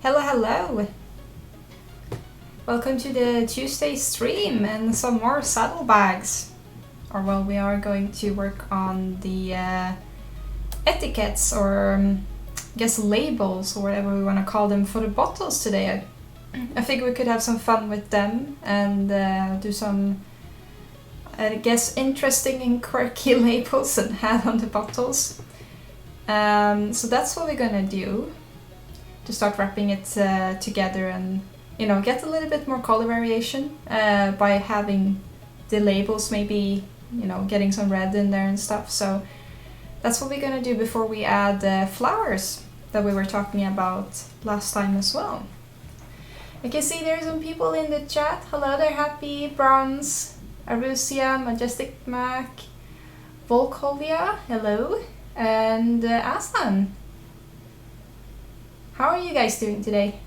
Hello, hello! Welcome to the Tuesday stream and some more saddlebags. Or well, we are going to work on the etiquettes or I guess labels or whatever we want to call them for the bottles today. I think we could have some fun with them and do some, I guess, interesting and quirky labels and add on the bottles. So that's what we're gonna do. To start wrapping it together and, you know, get a little bit more color variation by having the labels, maybe, you know, getting some red in there and stuff. So that's what we're gonna do before we add the flowers that we were talking about last time as well. I can see there's some people in the chat. Hello there, Happy, Bronze, Arusia, Majestic Mac, Volkovia, hello, and Aslan. How are you guys doing today?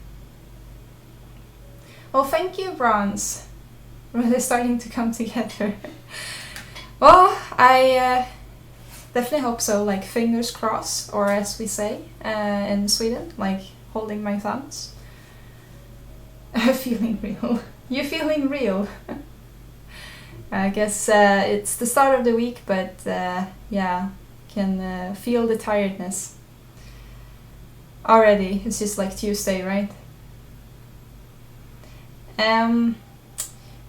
Well, thank you, Bronze. Really starting to come together. Well, I definitely hope so, like fingers crossed, or as we say in Sweden, like holding my thumbs. Feeling real. You're feeling real. I guess it's the start of the week, but yeah, can feel the tiredness. Already, it's just like Tuesday, right?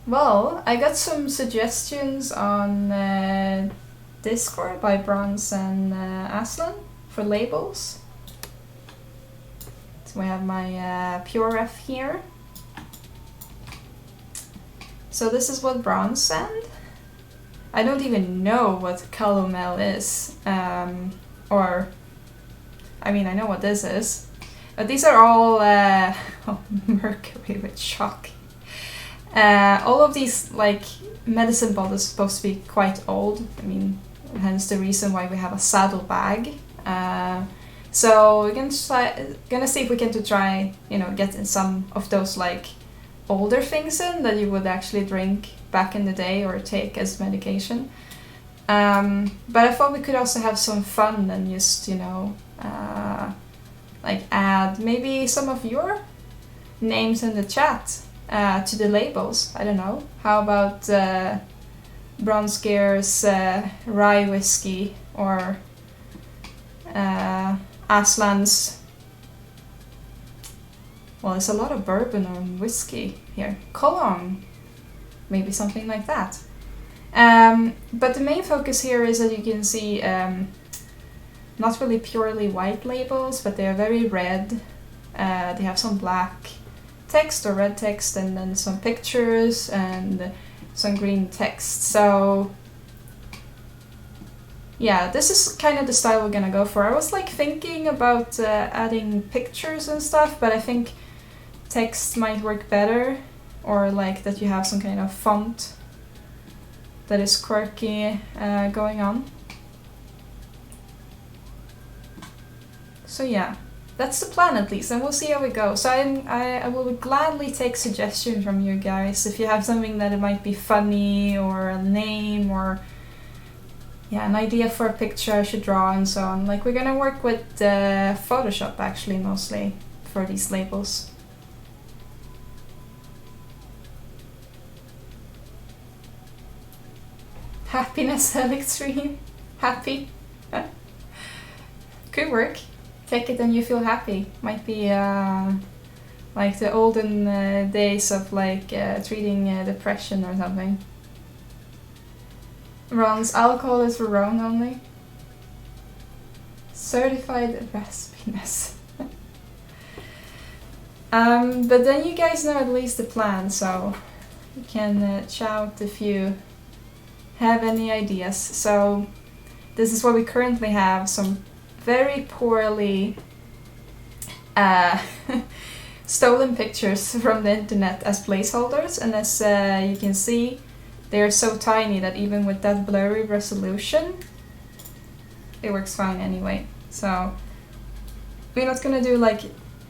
Well, I got some suggestions on Discord by Bronze and Aslan for labels. So we have my Pure Ref here. So this is what Bronze sent. I don't even know what calomel is, or I mean, I know what this is, but these are all mercury with shock. All of these like medicine bottles are supposed to be quite old. I mean, hence the reason why we have a saddlebag. So we're gonna see if we can try, you know, get in some of those like older things in that you would actually drink back in the day or take as medication. But I thought we could also have some fun and just, you know, like add maybe some of your names in the chat to the labels. I don't know. How about Bronze Gear's rye whiskey or Aslan's? Well, there's a lot of bourbon or whiskey here. Cologne, maybe something like that. But the main focus here is that you can see not really purely white labels, but they are very red. They have some black text or red text and then some pictures and some green text. So yeah, this is kind of the style we're gonna go for. I was like thinking about adding pictures and stuff, but I think text might work better, or like that you have some kind of font that is quirky going on. So yeah, that's the plan at least, and we'll see how we go. So I will gladly take suggestions from you guys if you have something that it might be funny or a name or yeah, an idea for a picture I should draw and so on. Like we're gonna work with Photoshop actually mostly for these labels. Happiness Extreme. Happy. Could work. Take it and you feel happy. Might be like the olden days of like treating depression or something. Ron's alcohol is for Ron only. Certified raspiness. But then you guys know at least the plan, so you can shout if you have any ideas. So this is what we currently have, some very poorly stolen pictures from the internet as placeholders, and as you can see, they are so tiny that even with that blurry resolution it works fine anyway. So we're not gonna do like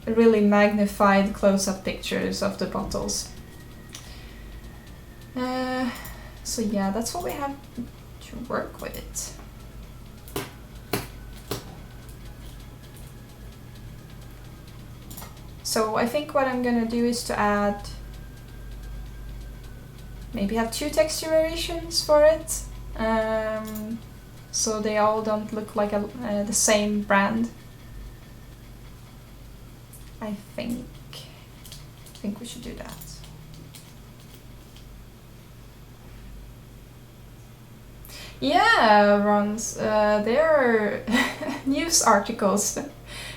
really magnified close-up pictures of the bottles. So yeah, that's what we have to work with it. So I think what I'm gonna do is to add, maybe have 2 texture variations for it, so they all don't look like the same brand. I think we should do that. Yeah, Rons, they're news articles.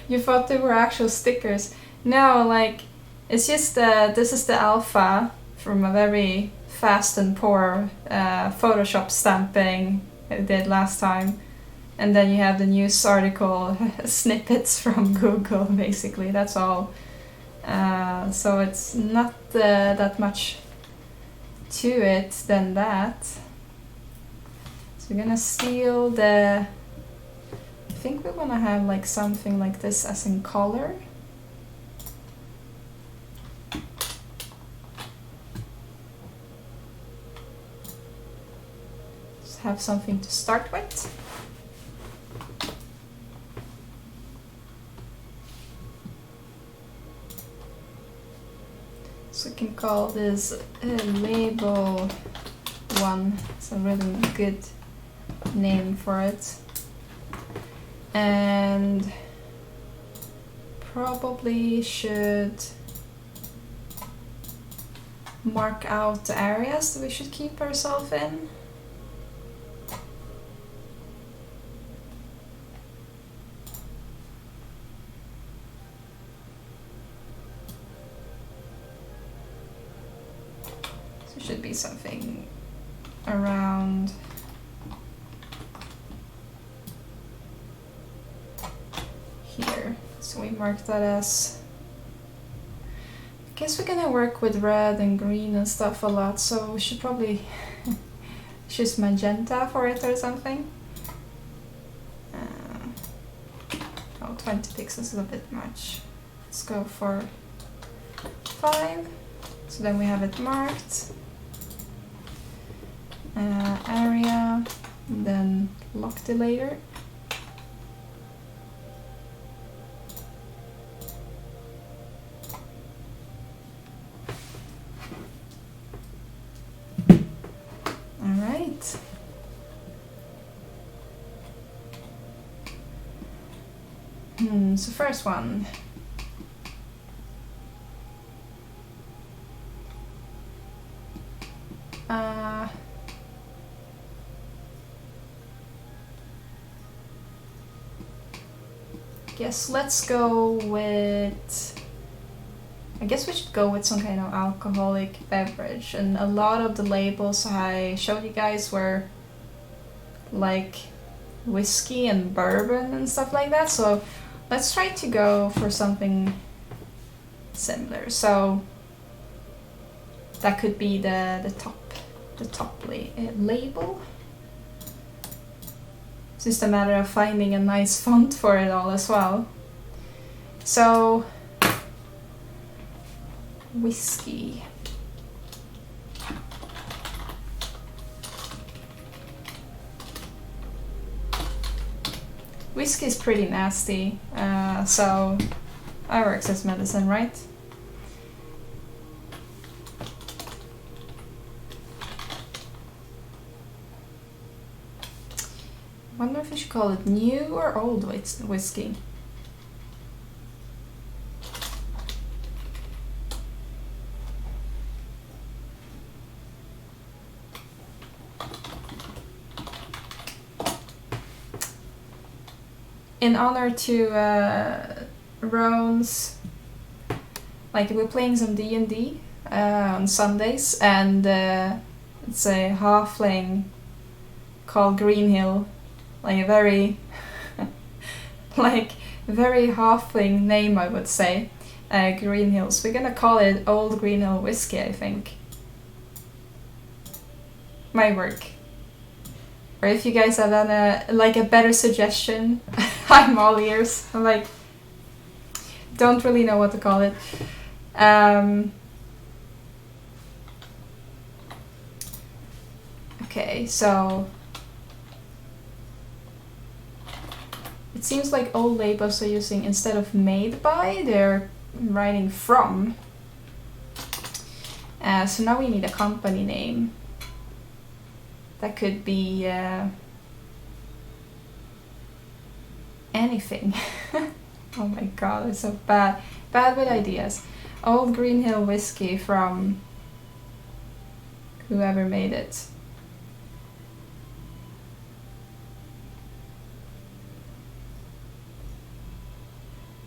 You thought they were actual stickers. No, like, it's just this is the alpha from a very fast and poor Photoshop stamping I did last time. And then you have the news article snippets from Google, basically, that's all. So it's not that much to it than that. So we're gonna steal I think we wanna have like something like this as in color. Just have something to start with. So we can call this label 1. It's a really good name for it. And probably should mark out the areas that we should keep ourselves in. So it should be something around here. So we mark that as, I guess we're gonna work with red and green and stuff a lot, so we should probably choose magenta for it or something. 20 pixels is a bit much. Let's go for 5. So then we have it marked. Area, and then lock delayer. Alright. So first one. Guess let's go with, I guess we should go with some kind of alcoholic beverage, and a lot of the labels I showed you guys were like whiskey and bourbon and stuff like that, so let's try to go for something similar. So that could be the top label. It's just a matter of finding a nice font for it all as well. So, whiskey. Whiskey is pretty nasty, so it works as medicine, right? I wonder if we should call it new or old whiskey. In honor to Rones, like we're playing some D&D on Sundays, and it's a halfling called Greenhill. Like a very, very halfling name, I would say. Greenhill. So we're gonna call it Old Greenhill Whiskey, I think. Might work. Or if you guys have a better suggestion, I'm all ears. I'm like, don't really know what to call it. Okay, so it seems like old labels are using, instead of made by, they're writing from. So now we need a company name. That could be anything. Oh my god, it's so bad. Bad with ideas. Old Green Hill whiskey from whoever made it.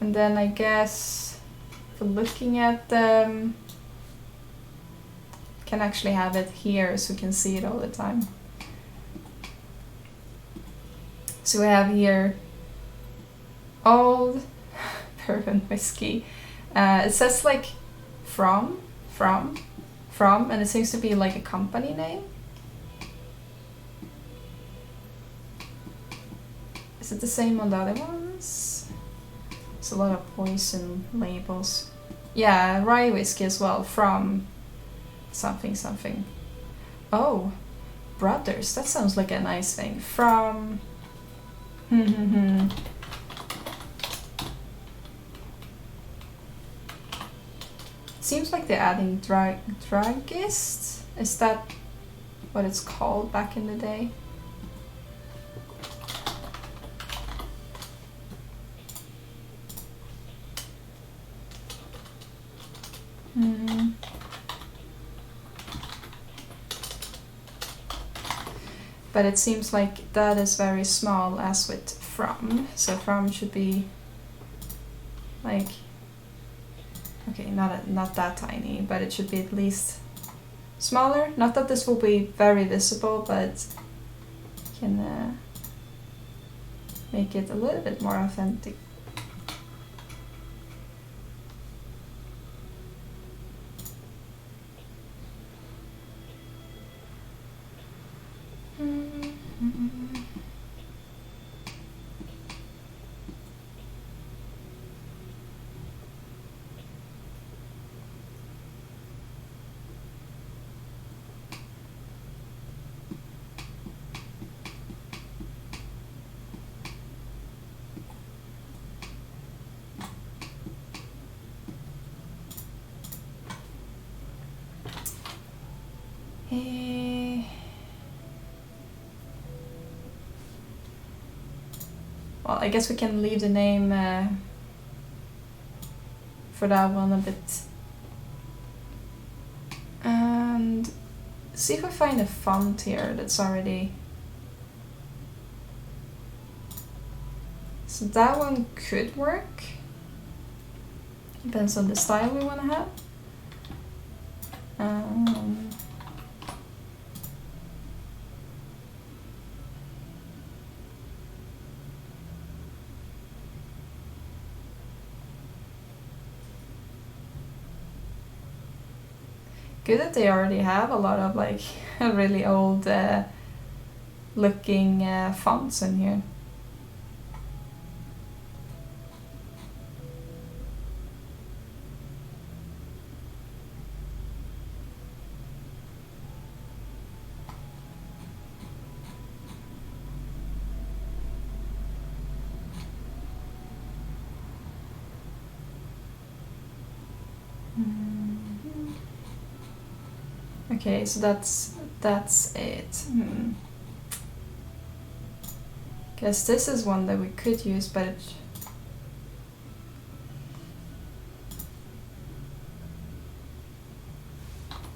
And then I guess for looking at them, can actually have it here so we can see it all the time. So we have here old bourbon whiskey. It says like from, and it seems to be like a company name. Is it the same on the other ones? It's a lot of poison labels. Yeah, rye whiskey as well, from something something. Oh, brothers, that sounds like a nice thing. From seems like they're adding druggist. Is that what it's called back in the day? But it seems like that is very small as with from. So from should be like, okay, not that tiny, but it should be at least smaller. Not that this will be very visible, but can make it a little bit more authentic. Well, I guess we can leave the name for that one a bit. And see if I find a font here that's already... So that one could work. Depends on the style we want to have. Good that they already have a lot of like really old looking fonts in here. Okay, so that's it. Guess this is one that we could use, but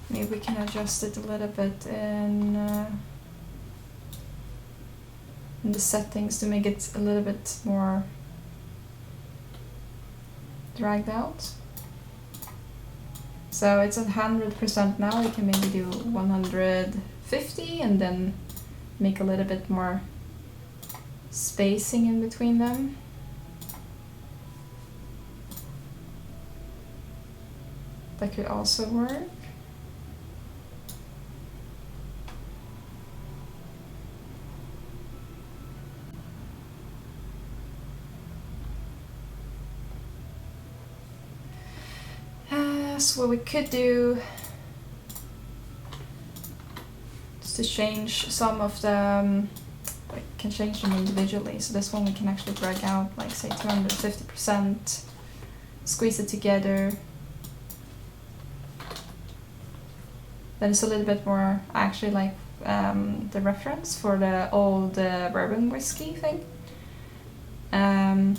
maybe we can adjust it a little bit in the settings to make it a little bit more dragged out. So it's at 100% now. We can maybe do 150 and then make a little bit more spacing in between them. That could also work. So what we could do is to change some of the, we can change them individually. So this one we can actually drag out, like say 250%, squeeze it together. That is a little bit more actually like the reference for the old bourbon whiskey thing. I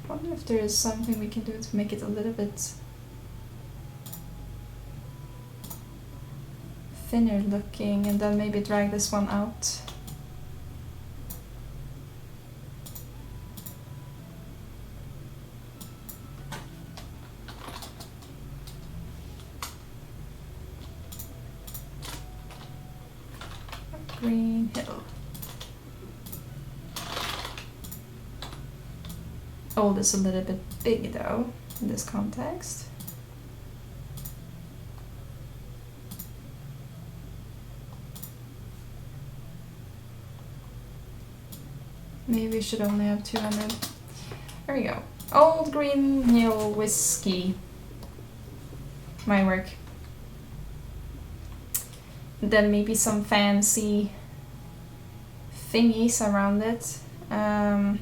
wonder if there is something we can do to make it a little bit thinner looking, and then maybe drag this one out. Green Hill. Old is a little bit big though in this context. Maybe we should only have 200. There we go. Old Green Hill whiskey. My work. Then maybe some fancy thingies around it. I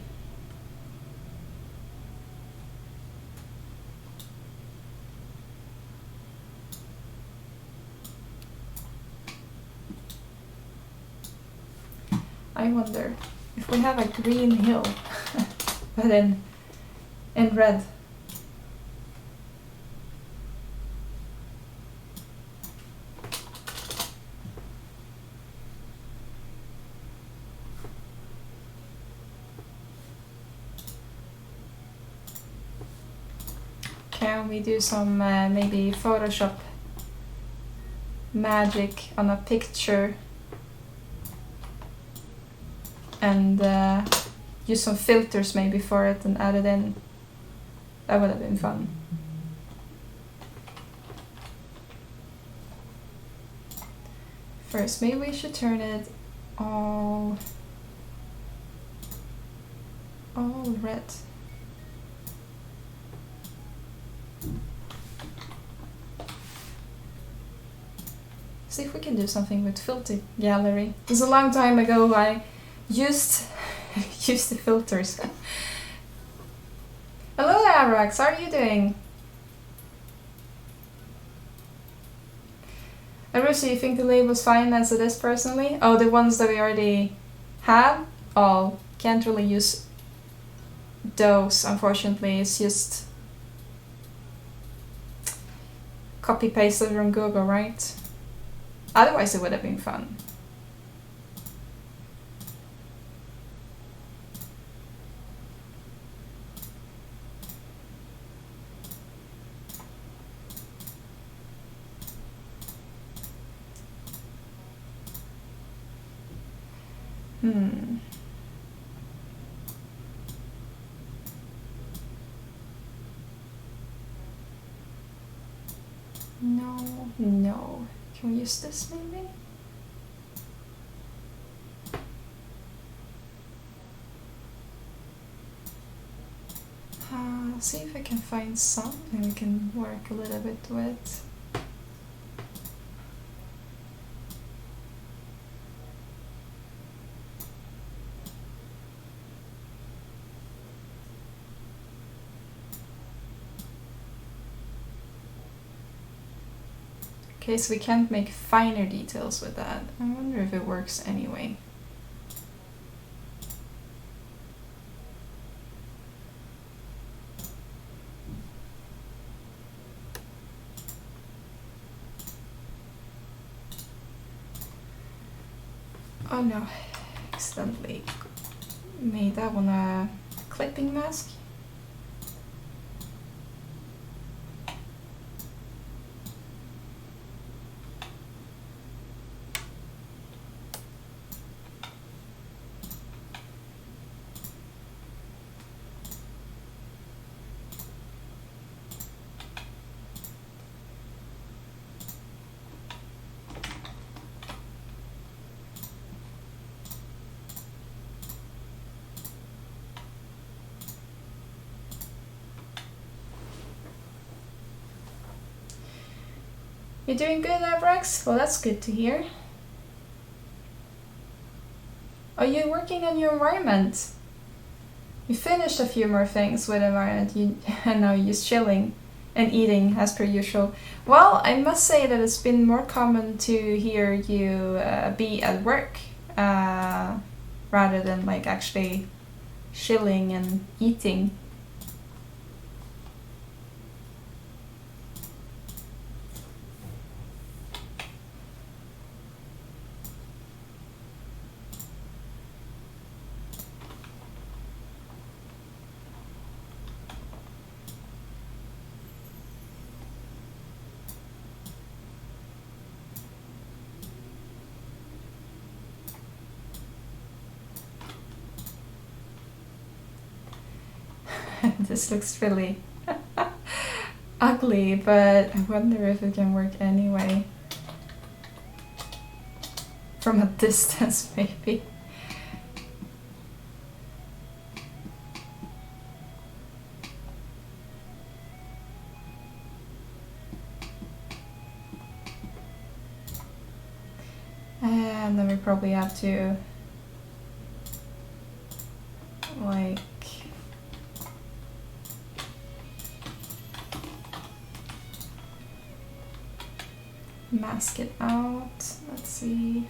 wonder if we have a green hill, but in red. Can we do some maybe Photoshop magic on a picture and use some filters maybe for it and add it in? That would have been fun. First, maybe we should turn it all red. See if we can do something with filter gallery. It was a long time ago I used the filters. Hello there, Avrax, how are you doing? Arusi, you think the label's fine as it is personally? Oh, the ones that we already have? Oh, can't really use those, unfortunately. It's just copy-pasted from Google, right? Otherwise it would have been fun. No. Can we use this maybe? See if I can find something we can work a little bit with. Okay, so we can't make finer details with that. I wonder if it works anyway. Oh no, accidentally made that one a clipping mask. You're doing good, Avrax? Well, that's good to hear. Are you working on your environment? You finished a few more things with environment, and now you're just chilling and eating as per usual. Well, I must say that it's been more common to hear you be at work rather than like actually chilling and eating. This looks really ugly, but I wonder if it can work anyway. From a distance, maybe. And then we probably have to like mask it out. Let's see.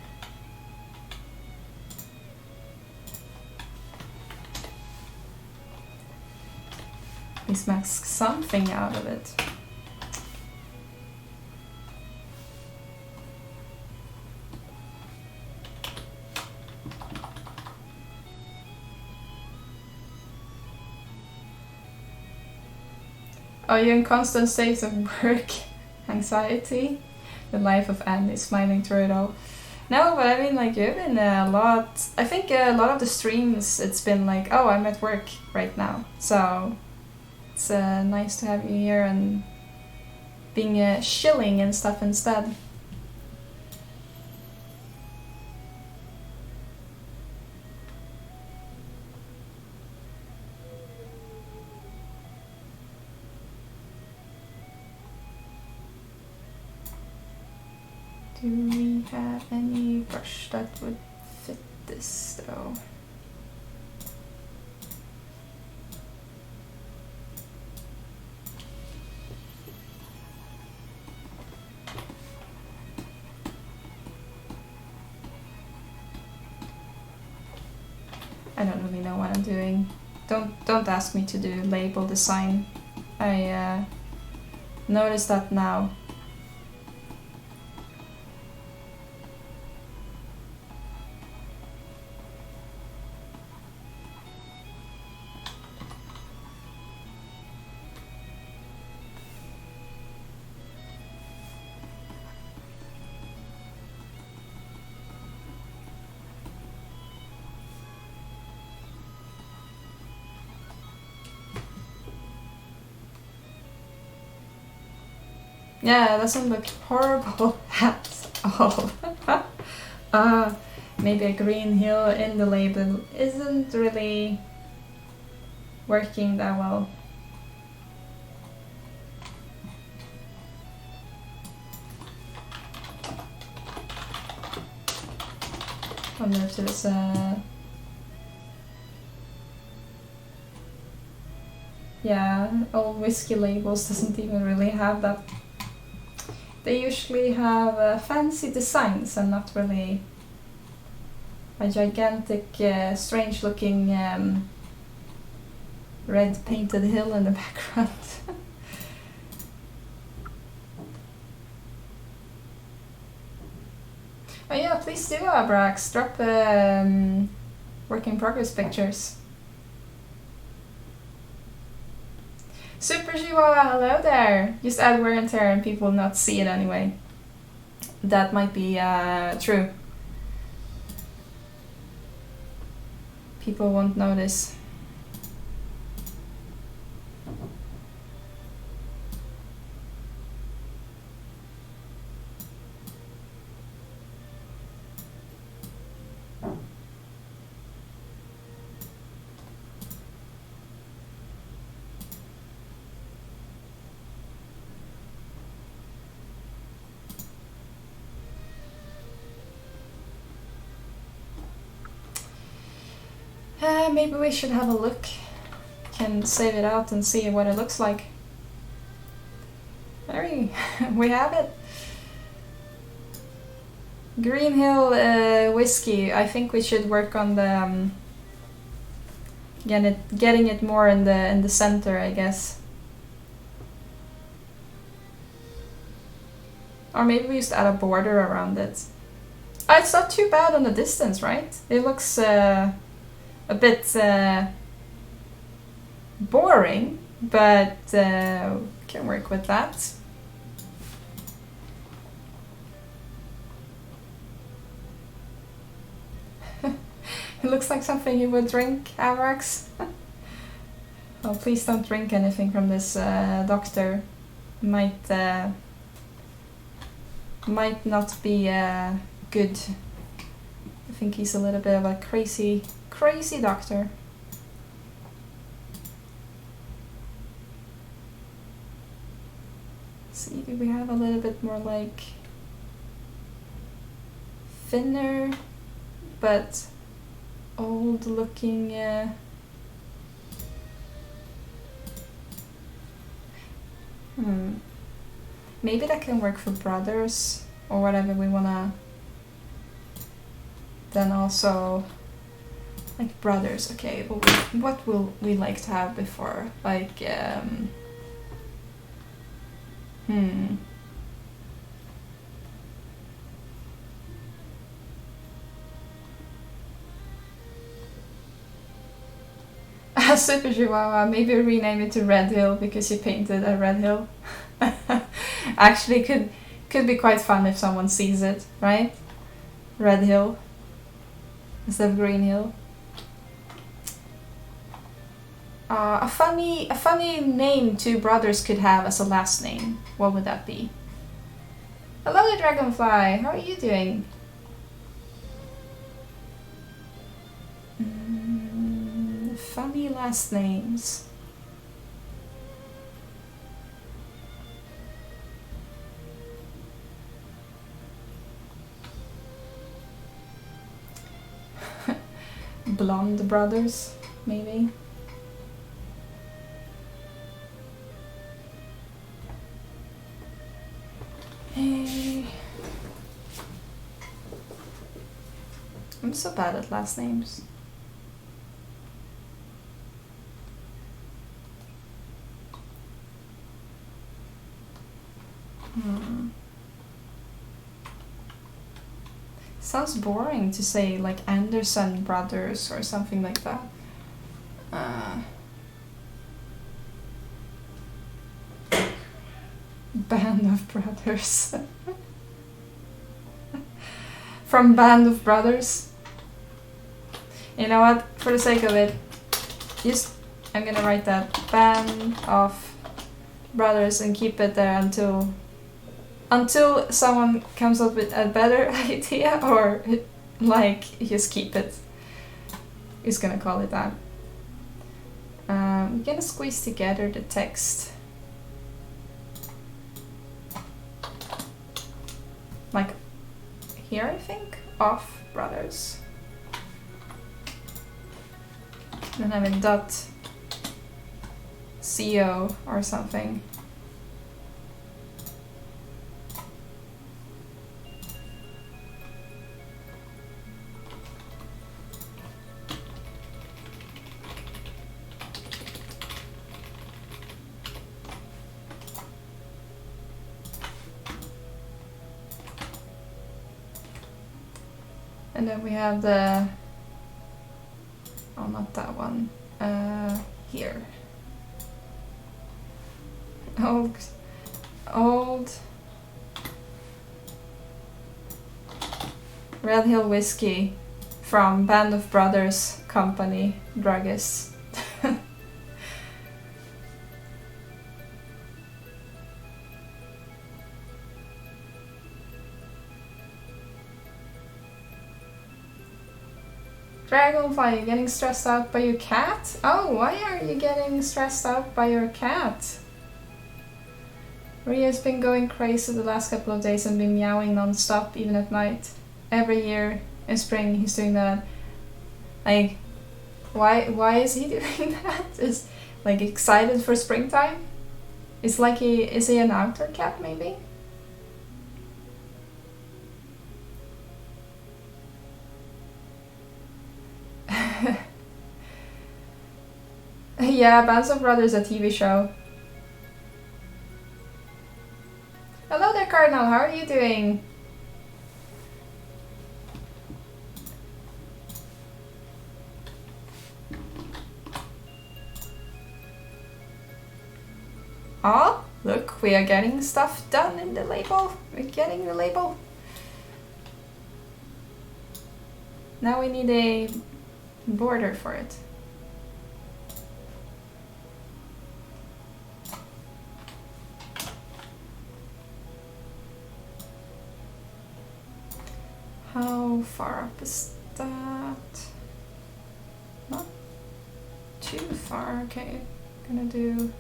Please mask something out of it. Are you in constant state of work anxiety? The life of Andy, smiling through it all. No, but I mean, like, you've been a lot. I think a lot of the streams, it's been like, oh, I'm at work right now. So it's nice to have you here and being chilling and stuff instead. Do we have any brush that would fit this though? I don't really know what I'm doing. Don't ask me to do label design. I noticed that now. Yeah, it doesn't look horrible at all. Maybe a green hill in the label isn't really working that well. I wonder if there's a... Yeah, old whiskey labels doesn't even really have that. They usually have fancy designs and not really a gigantic, strange looking red painted hill in the background. Oh yeah, please do, Abrax. Drop work in progress pictures. Super Chihuahua, hello there! Just add wear and tear and people will not see it anyway. That might be true. People won't notice. Maybe we should have a look can save it out and see what it looks like. There we have it. Green Hill whiskey. I think we should work on the getting it more in the center, I guess. Or maybe we just add a border around it. Oh, it's not too bad on the distance, right? It looks a bit boring, but can work with that. It looks like something you would drink, Avrax. Oh, please don't drink anything from this doctor. Might not be good. I think he's a little bit of a crazy doctor. See, do we have a little bit more like thinner, but old looking maybe that can work for brothers or whatever we wanna. Then also like brothers. Okay, well, what will we like to have before? Like Super Chihuahua, maybe rename it to Red Hill because you painted a red hill. Actually could be quite fun if someone sees it, right? Red Hill instead of Green Hill. A funny name two brothers could have as a last name. What would that be? Hello, the dragonfly. How are you doing? Funny last names. Blonde brothers, maybe. Hey. I'm so bad at last names. Sounds boring to say like Anderson brothers or something like that. Band of Brothers. From Band of Brothers. You know what? For the sake of it, I'm gonna write that Band of Brothers and keep it there until someone comes up with a better idea, or like just keep it. Who's gonna call it that? We're gonna squeeze together the text. Like here, I think, of brothers. Then have a dot co or something. And then we have the, oh, not that one, here. Old Red Hill whiskey from Band of Brothers Company, druggists. Dragonfly, are you getting stressed out by your cat? Oh, why are you getting stressed out by your cat? Ria's been going crazy the last couple of days and been meowing non-stop, even at night. Every year in spring he's doing that. Like, why is he doing that? Like excited for springtime? It's like is he an outdoor cat maybe? Yeah, Bands of Brothers, a TV show. Hello there, Cardinal. How are you doing? Oh, look, we are getting stuff done in the label. We're getting the label. Now we need a border for it. How far up is that? Not too far. Okay, gonna do...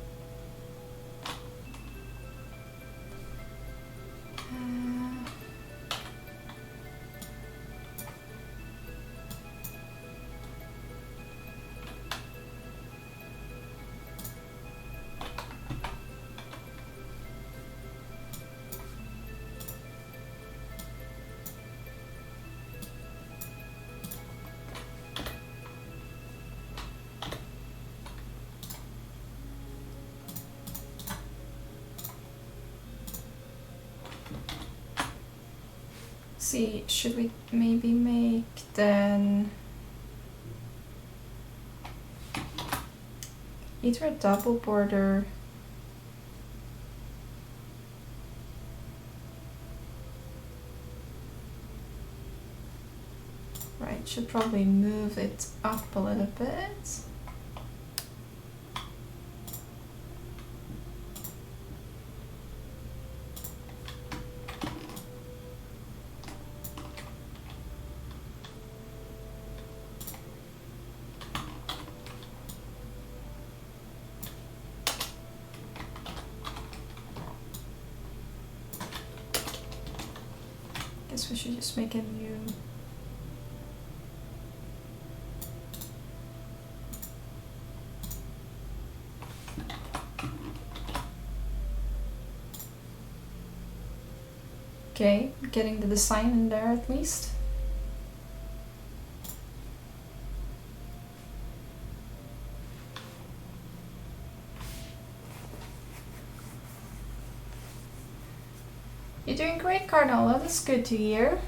see, should we maybe make then either a double border right, should probably move it up a little bit. We should just make a new okay, getting the design in there at least. You're doing great, Cardinal. That is good to hear.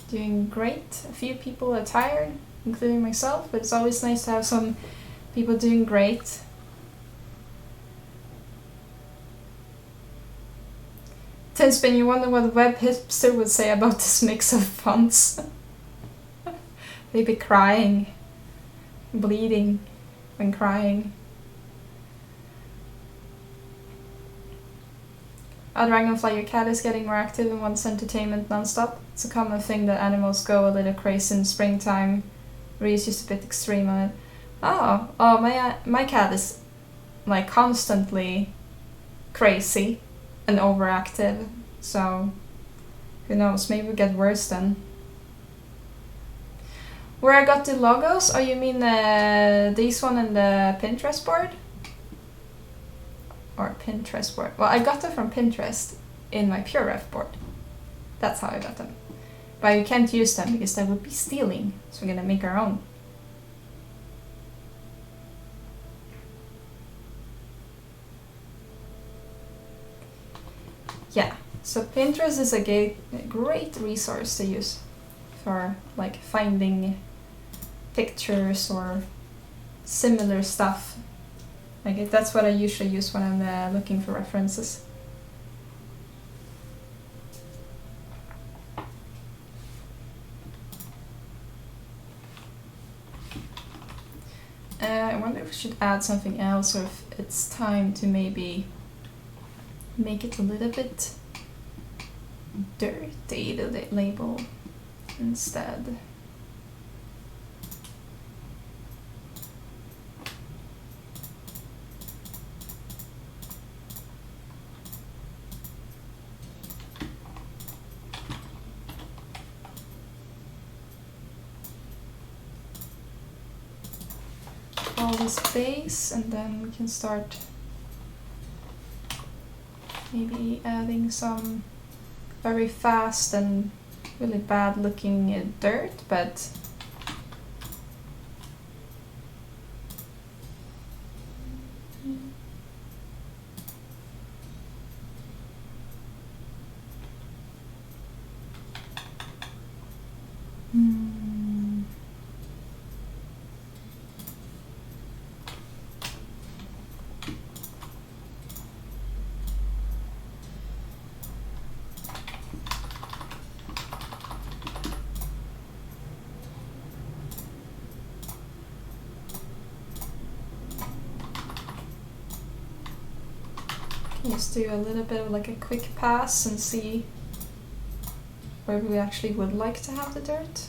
Doing great. A few people are tired, including myself, but it's always nice to have some people doing great. Tinspin, you wonder what Web Hipster would say about this mix of fonts. They'd be crying, bleeding when crying. Oh, Dragonfly, your cat is getting more active and wants entertainment non-stop. It's a common thing that animals go a little crazy in springtime. Ree's just a bit extreme on it. Oh, my cat is like constantly crazy and overactive. So, who knows, maybe it'll get worse then. Where I got the logos? Oh, you mean this one and the Pinterest board? Or Pinterest board. Well, I got them from Pinterest in my PureRef board. That's how I got them. But you can't use them because that would be stealing. So we're gonna make our own. Yeah, so Pinterest is a great resource to use for like finding pictures or similar stuff. Like that's what I usually use when I'm looking for references. I wonder if we should add something else, or if it's time to maybe make it a little bit dirty, the label, instead. all this base, and then we can start maybe adding some very fast and really bad looking dirt, but just do a little bit of like a quick pass and see where we actually would like to have the dirt.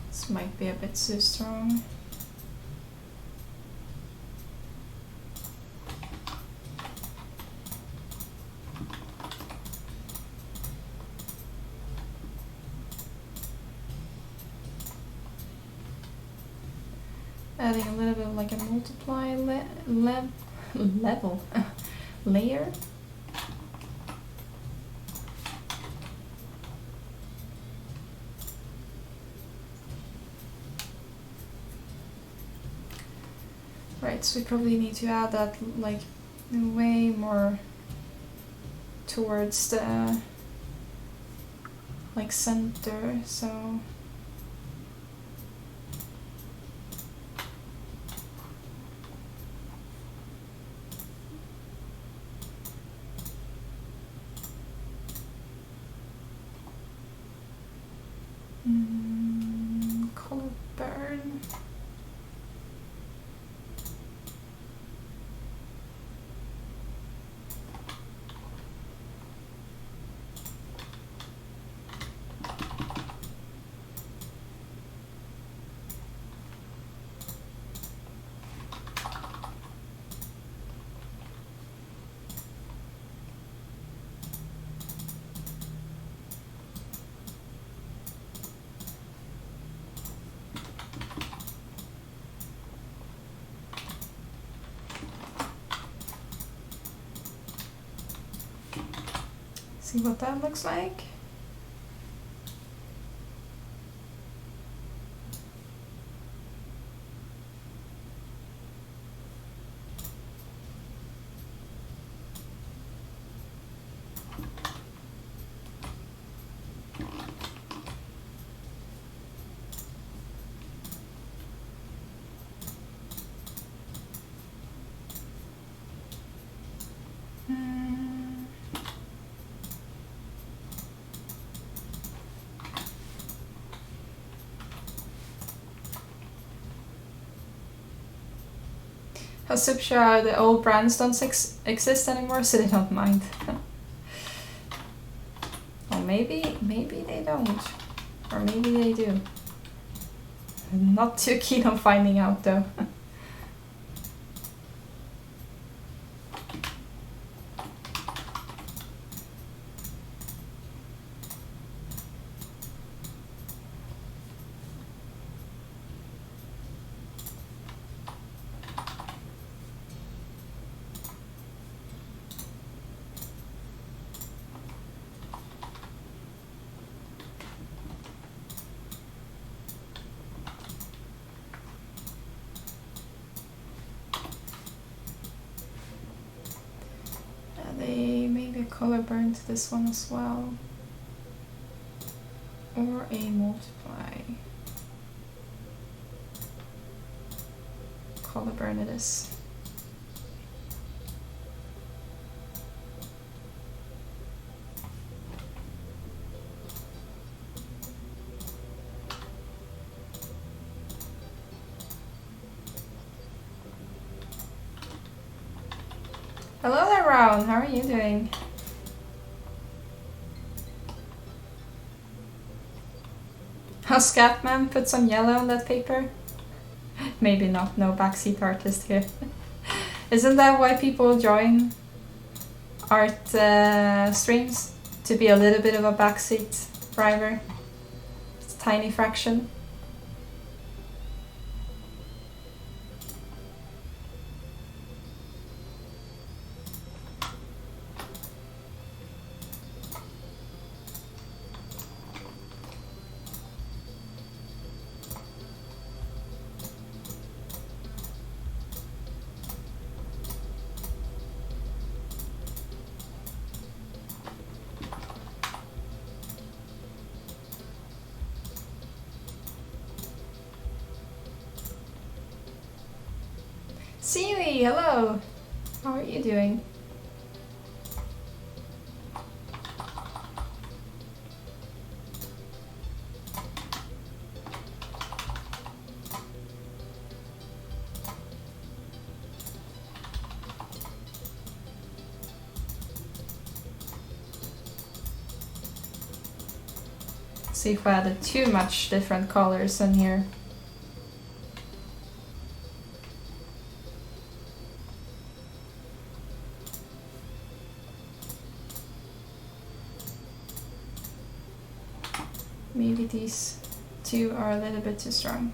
This might be a bit too strong. Adding a little bit of like a multiply level layer. Right, so we probably need to add that like way more towards the like center, so color burn. See what that looks like. Zbrush, the old brands don't exist anymore, so they don't mind. Or maybe they don't, or maybe they do. I'm not too keen on finding out though. Maybe a color burn to this one as well, or a multiply. Color burn it is. Hello there, Rowan. How are you doing? Scatman, put some yellow on that paper? Maybe not, no backseat artist here. Isn't that why people join art streams? To be a little bit of a backseat driver? tiny fraction. Sealy, hello! How are you doing? See if I added too much different colors in here. Maybe these two are a little bit too strong.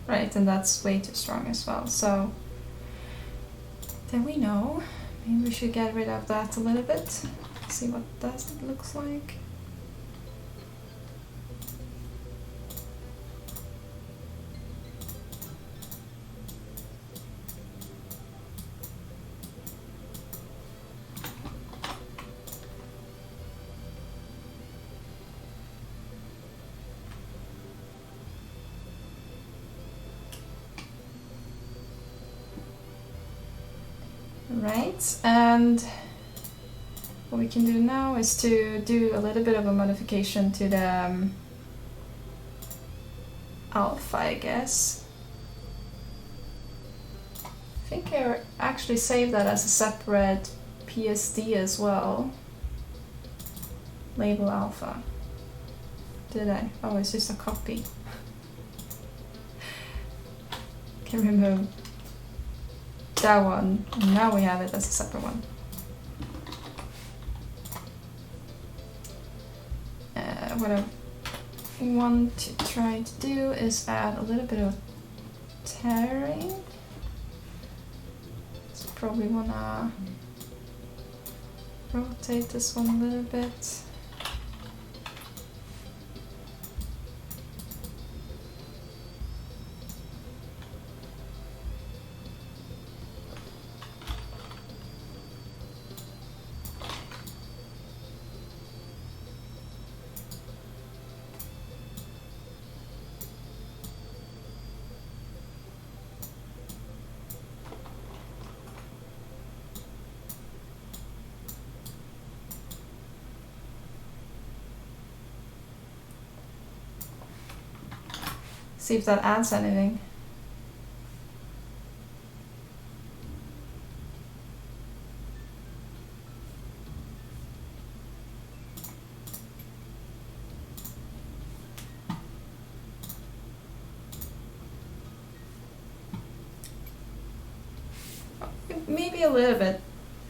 Right, and that's way too strong as well. So then we know. Maybe we should get rid of that a little bit. See what that looks like. Right, and what we can do now is to do a little bit of a modification to the alpha, I guess. I think I actually saved that as a separate PSD as well. Label alpha. Did I? Oh, it's just a copy. Can remove that one. Now we have it as a separate one. What I want to try to do is add a little bit of tearing. So probably wanna rotate this one a little bit. See if that adds anything. Maybe a little bit.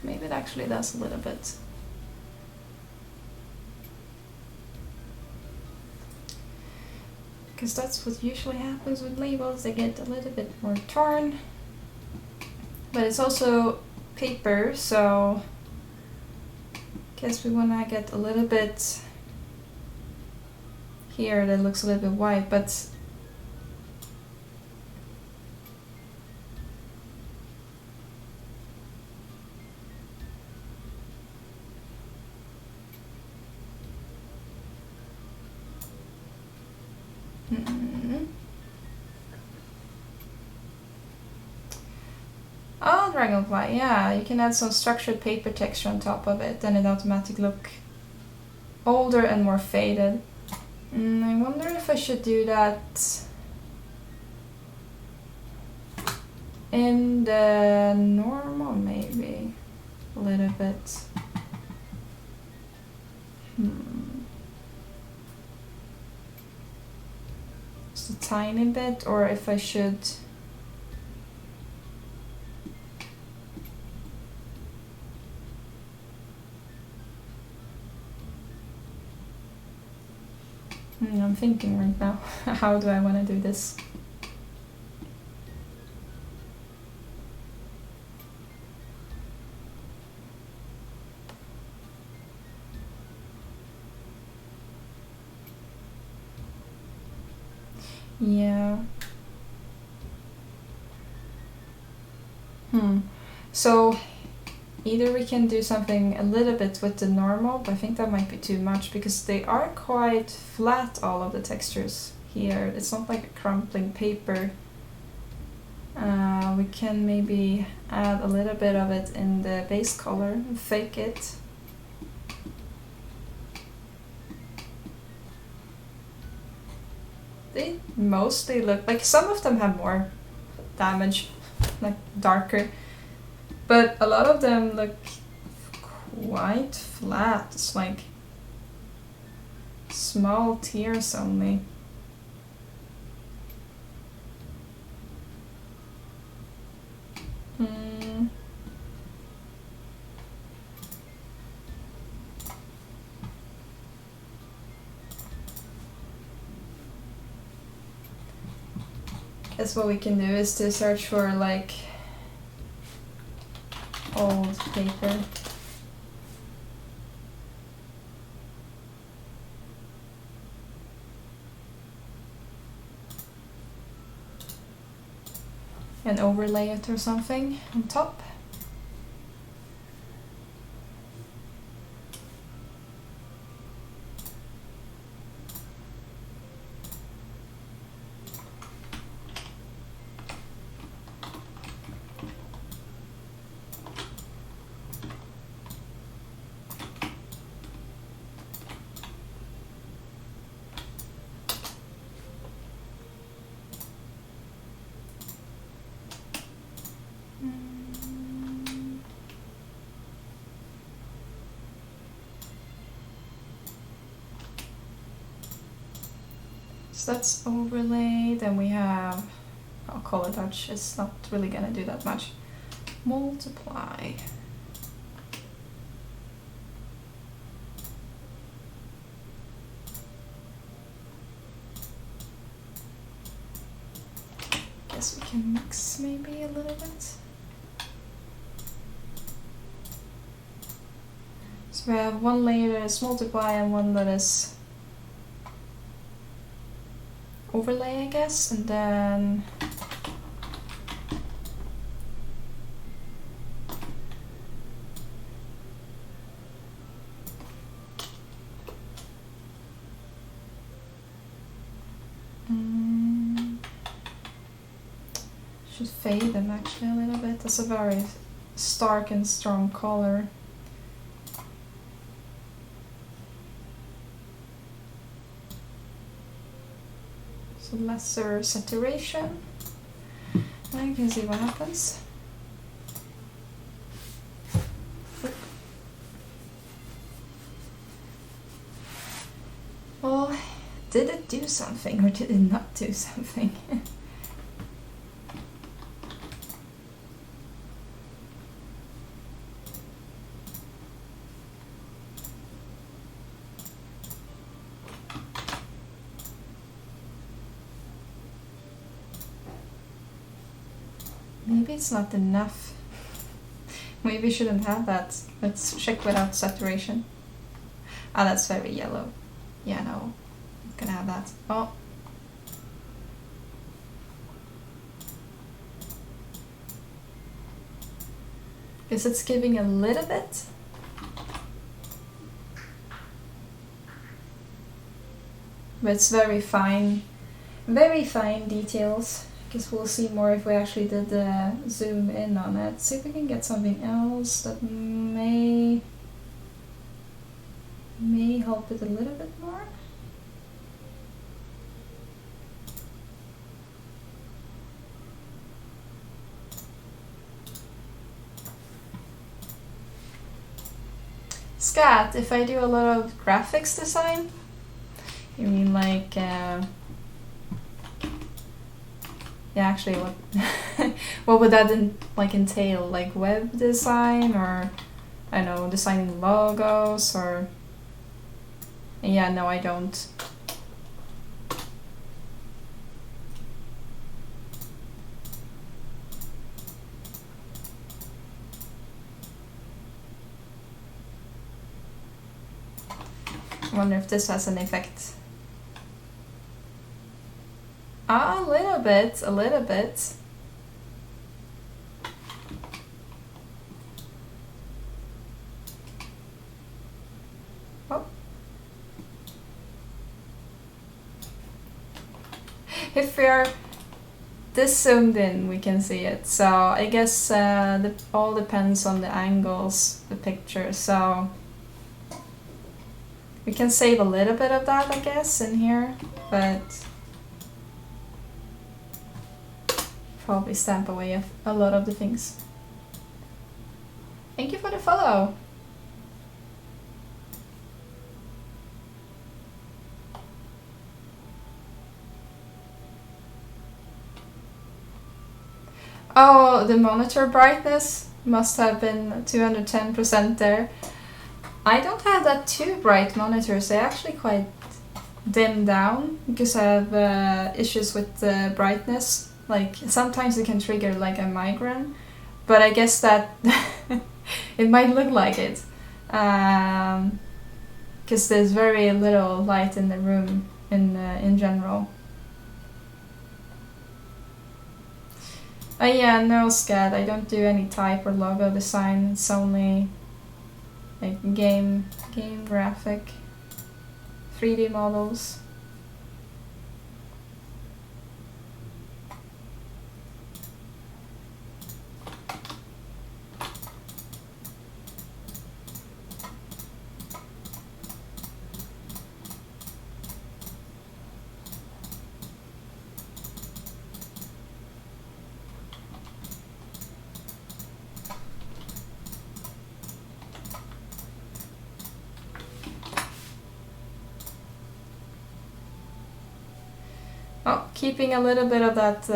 Maybe it actually does a little bit. Because that's what usually happens with labels, they get a little bit more torn. But it's also paper, so I guess we want to get a little bit here that looks a little bit white, but oh, dragonfly, yeah, you can add some structured paper texture on top of it, then it automatically look older and more faded. I wonder if I should do that in the normal, maybe a little bit. just a tiny bit, or if I should I'm thinking right now, how do I want to do this? Yeah. So either we can do something a little bit with the normal, but I think that might be too much because they are quite flat, all of the textures here. It's not like a crumpling paper. We can maybe add a little bit of it in the base color and fake it. They mostly look like, some of them have more damage, like darker, but a lot of them look quite flat. It's like small tears only. Guess what we can do is to search for like old paper. And overlay it or something on top. So that's overlay, then we have, I'll call it touch, it's not really gonna do that much. Multiply. Guess we can mix maybe a little bit. So we have one layer that is multiply and one that is overlay, I guess, and then should fade them actually a little bit. That's a very stark and strong color. So lesser saturation. And you can see what happens. Well, did it do something or did it not do something? Maybe it's not enough. Maybe we shouldn't have that. Let's check without saturation. Ah, that's very yellow. Yeah, no. I'm gonna have that. Oh. Guess it's giving a little bit. But it's very fine details. Guess we'll see more if we actually did zoom in on it. See if we can get something else that may help it a little bit more. Scat, if I do a lot of graphics design, you mean like yeah, actually, what what would that like entail? Like web design, or I don't know, designing logos, or yeah, no, I don't. I wonder if this has an effect. A little bit, a little bit. Oh. If we are this zoomed in, we can see it. So I guess it all depends on the angles, the picture. So we can save a little bit of that, I guess, in here, but probably stamp away a lot of the things. Thank you for the follow. Oh, the monitor brightness must have been 210% there. I don't have that too bright monitors. They're actually quite dimmed down because I have issues with the brightness. Like sometimes it can trigger like a migraine, but I guess that it might look like it because there's very little light in the room in general. Yeah, no, Scad, I don't do any type or logo design. It's only like game graphic, 3D models. Oh, keeping a little bit of that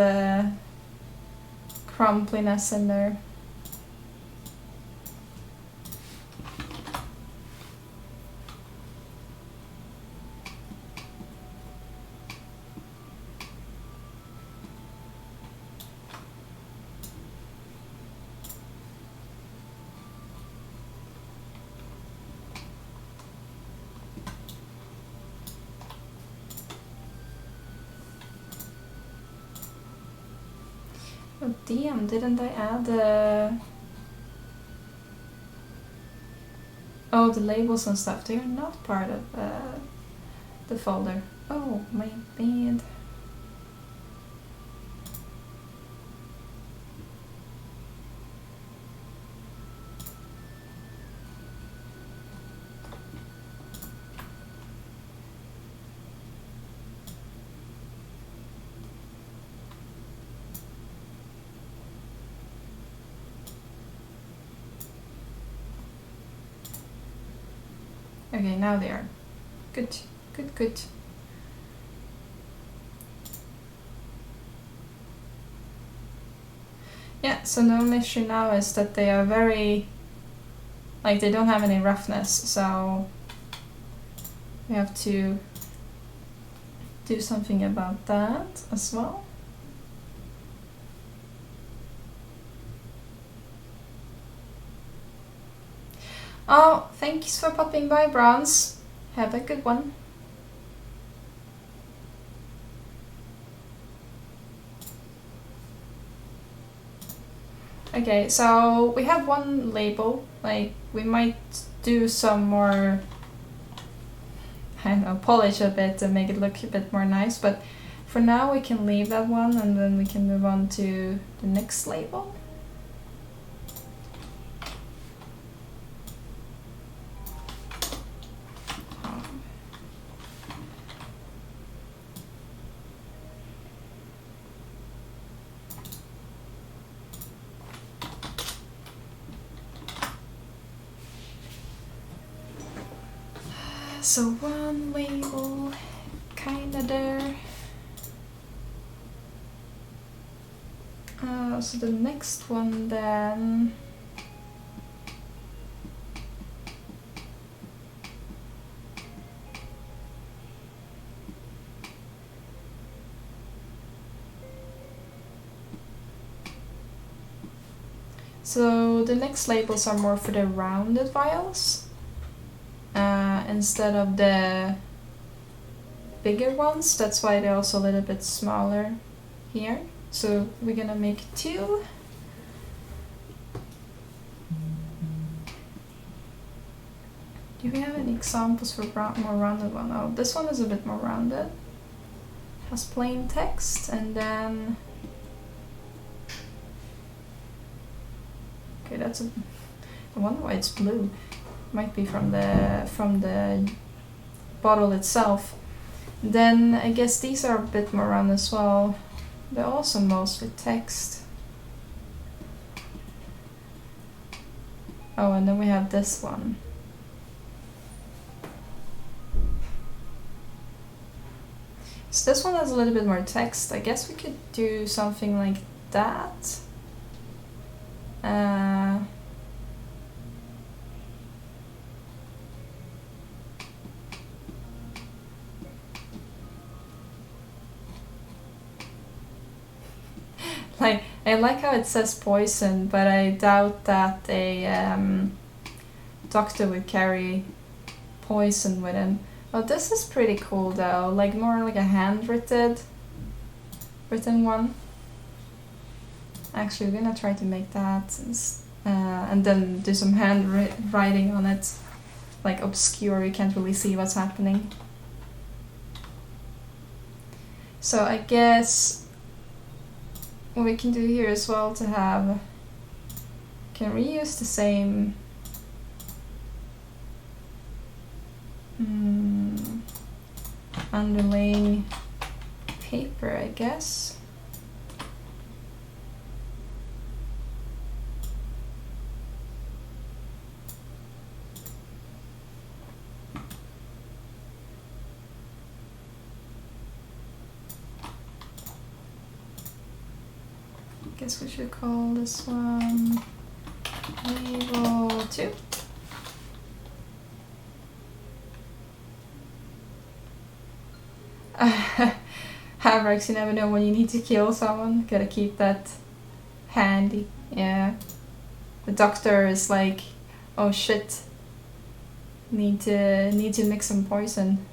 crumpliness in there. Oh damn, didn't I add oh, the labels and stuff, they are not part of the folder. Oh, my bad. Okay, now they are. Good, good, good. Yeah, so no issue now is that they are very, like they don't have any roughness, so we have to do something about that as well. Oh, thanks for popping by, Bronze. Have a good one. Okay, so we have one label. Like, we might do some more, I don't know, polish a bit and make it look a bit more nice, but for now we can leave that one and then we can move on to the next label. So one label, kinda there. So the next one then. So the next labels are more for the rounded vials instead of the bigger ones. That's why they're also a little bit smaller here. So we're gonna make 2. Do we have any examples for more rounded one? Oh, this one is a bit more rounded. Has plain text and then. Okay, that's a. I wonder why it's blue. Might be from the bottle itself. Then I guess these are a bit more round as well. They're also mostly text. Oh, and then we have this one. So this one has a little bit more text. I guess we could do something like that. Like, I like how it says poison, but I doubt that a doctor would carry poison with him. Oh, this is pretty cool though, like more like a handwritten one. Actually, we're gonna try to make that and then do some handwriting on it, like obscure, you can't really see what's happening. So I guess what we can do here as well to have, can reuse the same underlaying paper, I guess. Guess we should call this one label 2. Havrix, you never know when you need to kill someone. Gotta keep that handy. Yeah. The doctor is like, oh shit. Need to mix some poison.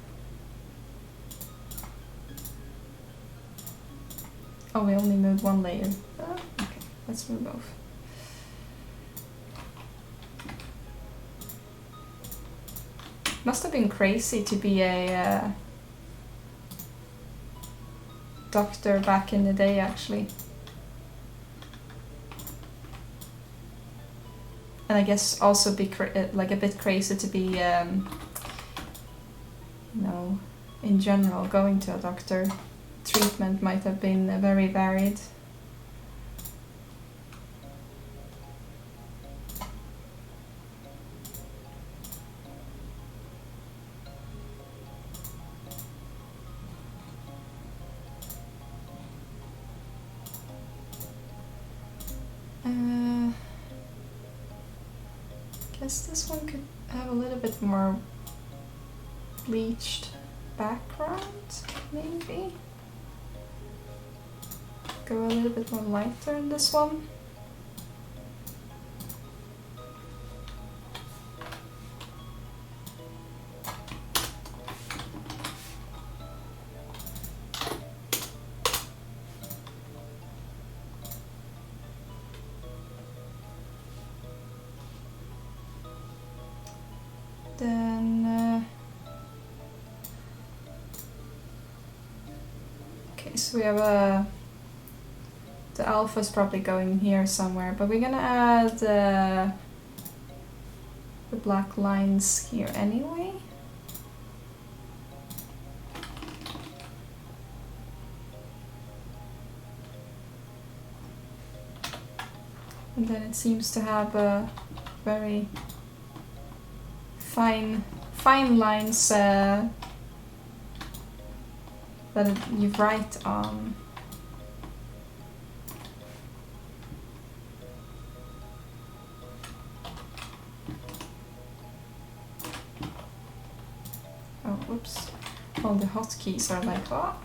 Oh, we only moved 1 layer. Oh, okay, let's move both. Must have been crazy to be a doctor back in the day, actually. And I guess also be like a bit crazy to be, you know, in general, going to a doctor. Treatment might have been very varied. Guess this one could have a little bit more bleached background, maybe. Go a little bit more lighter in this one. Then, okay, so we have the alpha is probably going here somewhere, but we're gonna add the black lines here anyway. And then it seems to have a very fine lines that you write on. Oh, whoops. All the hotkeys are like, oh.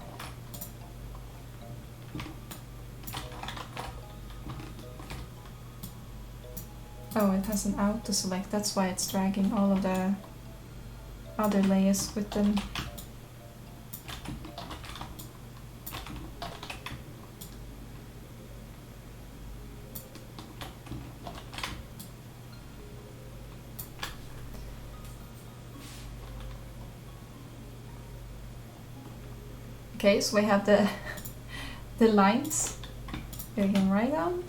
Oh, it has an auto select, that's why it's dragging all of the other layers with them. Okay, so we have the the lines. We can write them.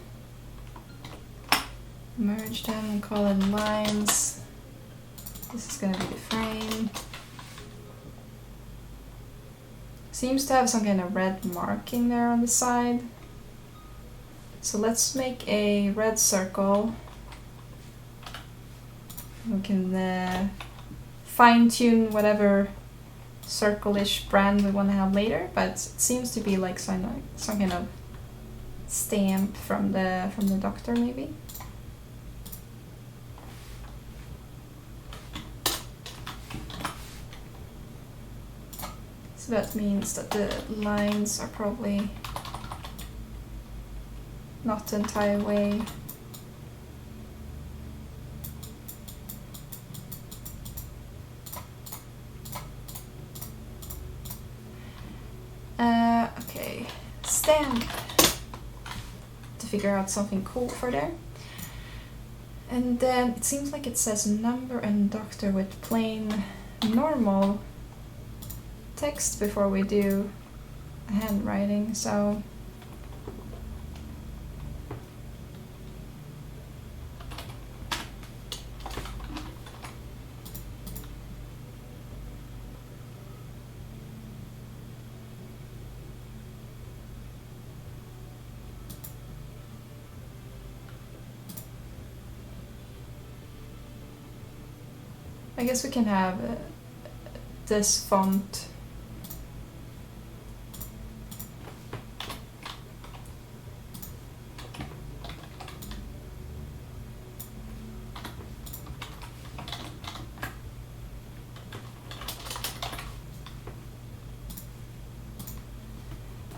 Merge them and call them lines. This is gonna be the frame. Seems to have some kind of red marking there on the side. So let's make a red circle. We can fine-tune whatever circle-ish brand we want to have later, but it seems to be like some kind of stamp from the doctor, maybe. So that means that the lines are probably not the entire way. Okay, stamp to figure out something cool for there. And then it seems like it says number and doctor with plain normal text before we do handwriting, so I guess we can have this font.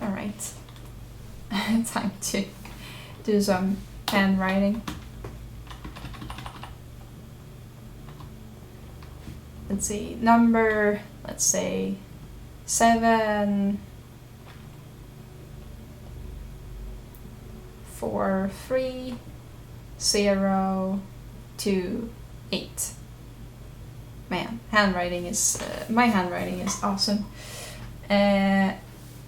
All right, time to do some handwriting. Let's see, number, let's say 7 4 3 0 2 8. Man, handwriting is my handwriting is awesome. Okay,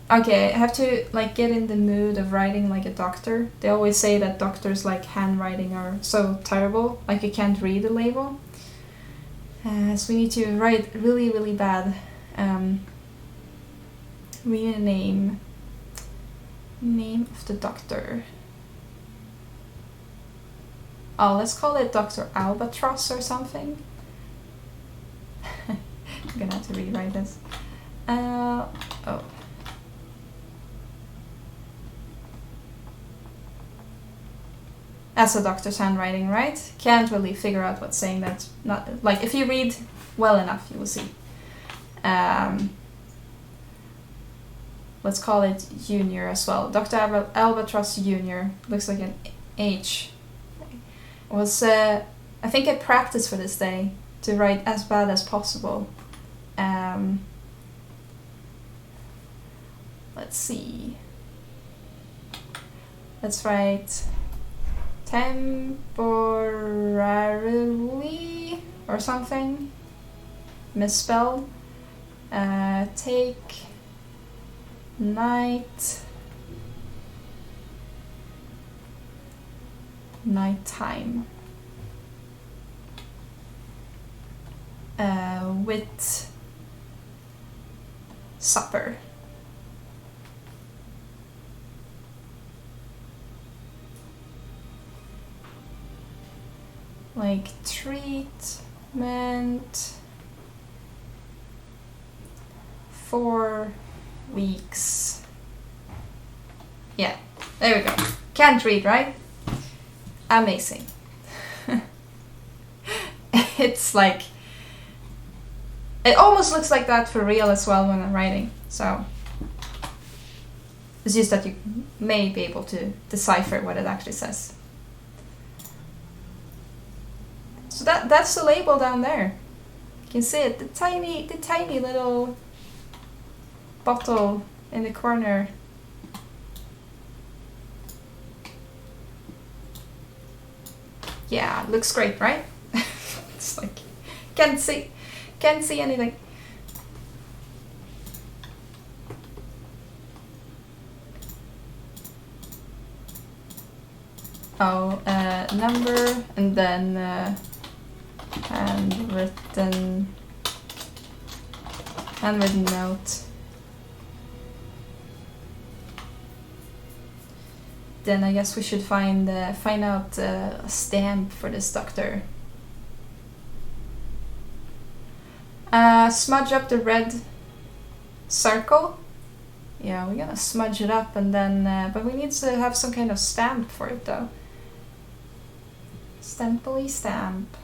I have to like get in the mood of writing like a doctor. They always say that doctors like handwriting are so terrible, like you can't read the label. So we need to write really, really bad. We need a name of the doctor. Oh, let's call it Dr. Albatross or something. I'm gonna have to rewrite this. Oh. That's a doctor's handwriting, right? Can't really figure out what's saying. That's not like if you read well enough, you will see. Let's call it Junior as well. Dr. Albatross Junior looks like an H. Was I think I practiced for this day to write as bad as possible. Let's see. Let's write temporarily or something. Misspelled. Take nighttime. With supper. Like treatment 4 weeks. Yeah, there we go. Can't read, right? Amazing. It's like It almost looks like that for real as well when I'm writing, so it's just that you may be able to decipher what it actually says. So that's the label down there. You can see it, the tiny little bottle in the corner. Yeah, it looks great, right? It's like can't see anything. Oh, number and then handwritten note. Then I guess we should find out a stamp for this doctor. Smudge up the red circle. Yeah, we're gonna smudge it up and then, but we need to have some kind of stamp for it though. Stampily stamp.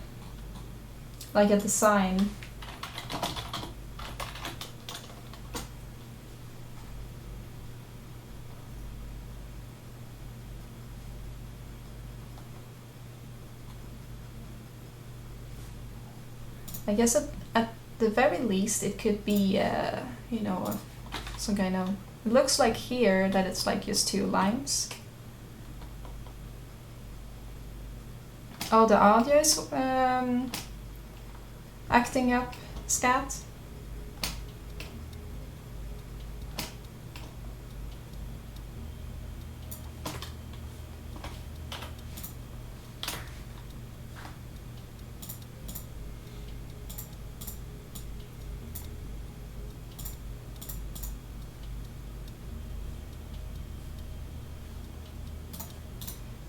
Like a design. I guess at the very least it could be, you know, some kind of... It looks like here that it's like just 2 lines. Oh, the audio is acting up stat.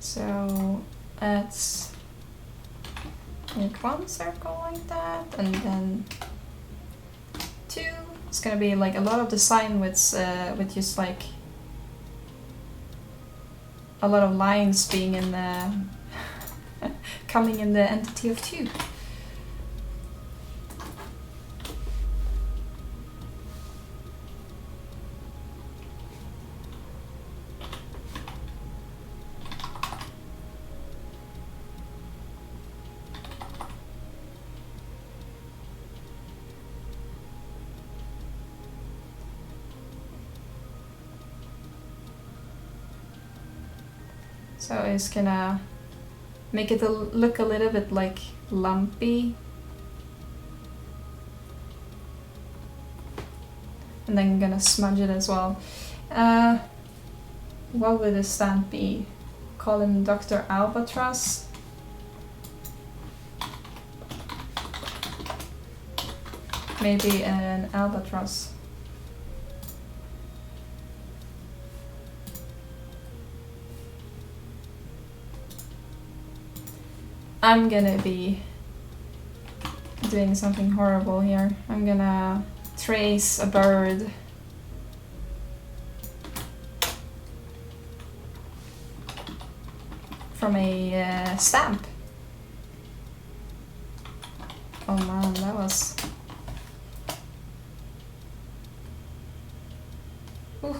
So let's make 1 circle like that, and then 2. It's gonna be like a lot of design with just like a lot of lines being in the coming in the entity of 2. So it's gonna make it look a little bit like lumpy. And then I'm gonna smudge it as well. What would the stamp be? Call him Dr. Albatross. Maybe an albatross. I'm gonna be doing something horrible here. I'm gonna trace a bird. From a stamp. Oh man, that was... Oof.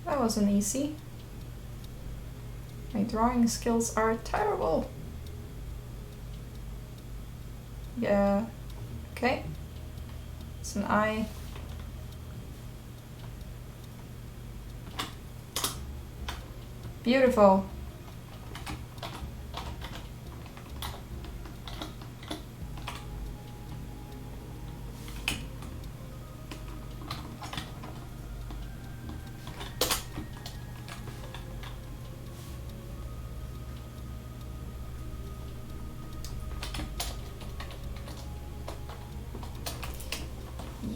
That wasn't easy. My drawing skills are terrible. Yeah, okay. It's an eye. Beautiful.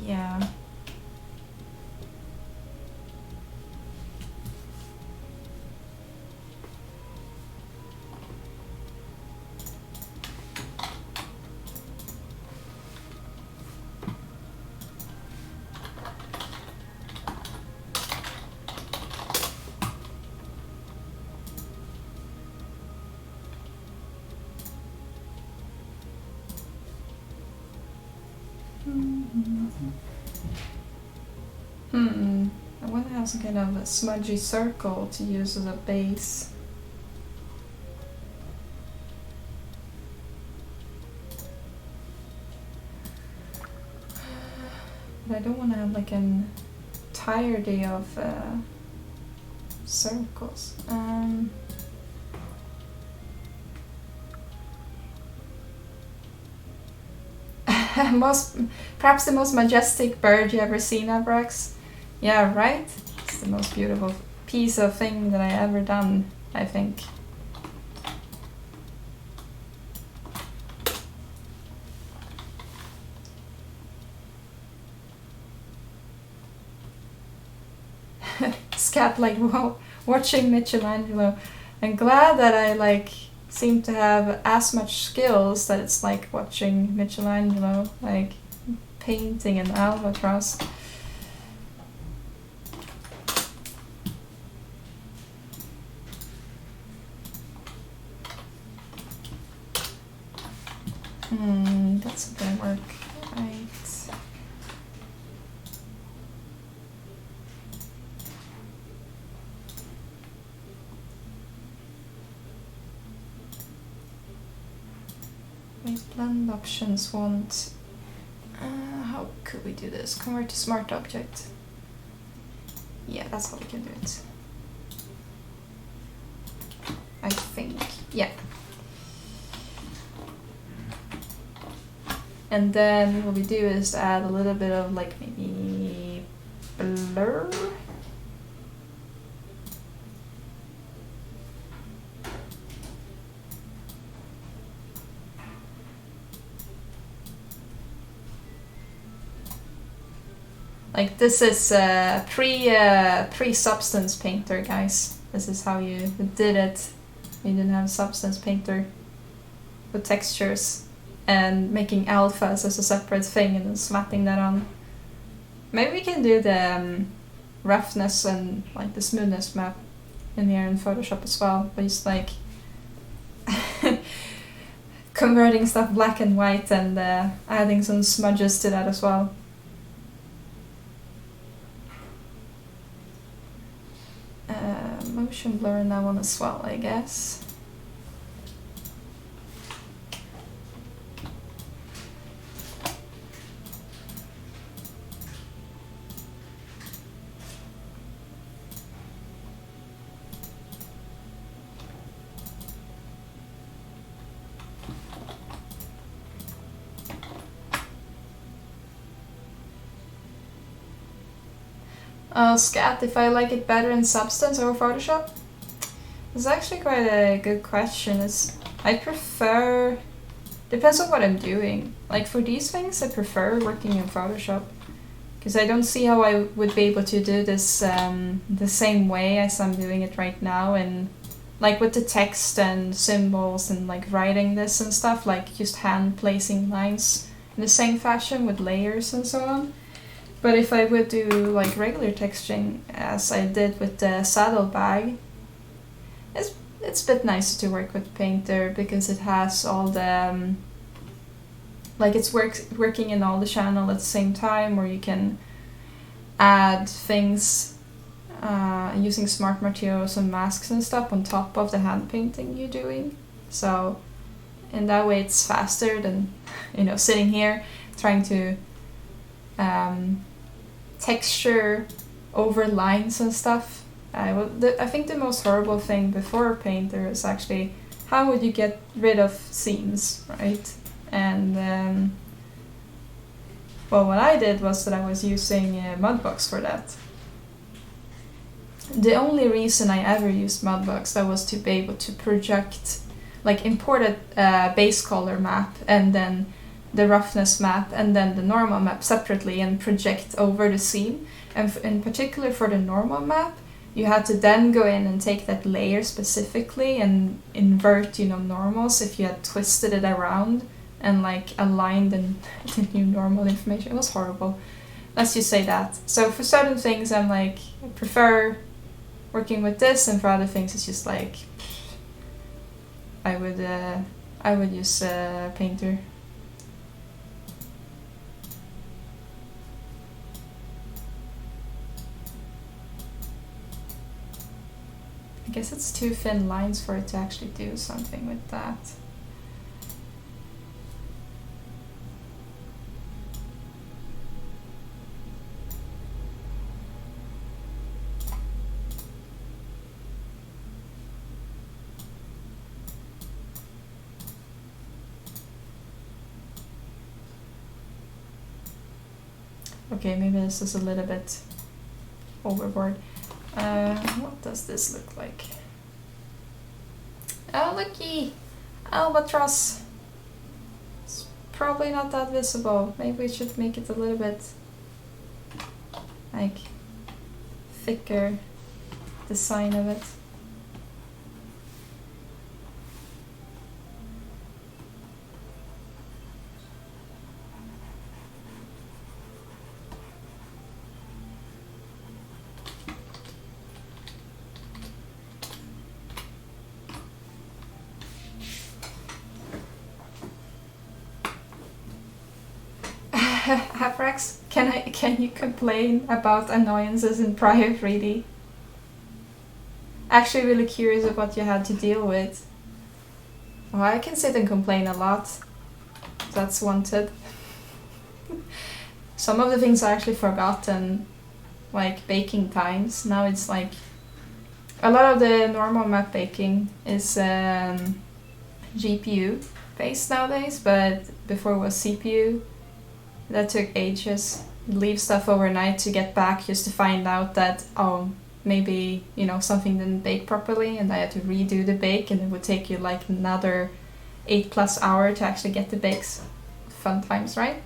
Yeah. I want to have some kind of a smudgy circle to use as a base. But I don't want to have like an entirety of circles. Perhaps the most majestic bird you ever seen, Abrax. Yeah, right? It's the most beautiful piece of thing that I ever done, I think. Scat like, wow, watching Michelangelo. I'm glad that I like seem to have as much skills that it's like watching Michelangelo, like painting an albatross. That's a bit work, right? Blend options want... how could we do this? Convert to smart object. Yeah, that's how we can do it. I think. Yeah. And then what we do is add a little bit of like maybe blur. Like this is pre-substance painter, guys. This is how you did it. You didn't have substance painter with textures and making alphas as a separate thing and then slapping that on. Maybe we can do the roughness and like the smoothness map in here in Photoshop as well, but just like converting stuff black and white and adding some smudges to that as well. Motion blur in that one as well, I guess. Scat, if I like it better in Substance or Photoshop? It's actually quite a good question. I prefer... Depends on what I'm doing. Like for these things, I prefer working in Photoshop. Because I don't see how I would be able to do this the same way as I'm doing it right now. And like with the text and symbols and like writing this and stuff, like just hand placing lines in the same fashion with layers and so on. But if I would do like regular texturing, as I did with the Saddlebag, it's a bit nicer to work with Painter because it has all the like it's working in all the channel at the same time, or you can add things using smart materials and masks and stuff on top of the hand painting you're doing. So in that way, it's faster than sitting here trying to texture over lines and stuff. I think the most horrible thing before Painter is actually how would you get rid of seams, right? And well, what I did was that I was using Mudbox for that. The only reason I ever used Mudbox that was to be able to project, like import a base color map and then the roughness map and then the normal map separately and project over the seam. And in particular for the normal map, you had to then go in and take that layer specifically and invert, normals if you had twisted it around and like aligned the new normal information. It was horrible. Let's just say that. So for certain things, I'm like, I prefer working with this, and for other things, it's just like I would use Painter. guess it's too thin lines for it to actually do something with that. Okay, maybe this is a little bit overboard. What does this look like? Oh, looky! Albatross! It's probably not that visible. Maybe we should make it a little bit like thicker, the sign of it. Haprax, can you complain about annoyances in prior 3D? Actually really curious of what you had to deal with. Well, I can sit and complain a lot. That's wanted. Some of the things I actually forgotten, like baking times. Now it's like a lot of the normal map baking is GPU based nowadays, but before it was CPU. That took ages. Leave stuff overnight to get back just to find out that, oh, maybe, you know, something didn't bake properly and I had to redo the bake and it would take you like another 8+ hours to actually get the bakes. Fun times, right?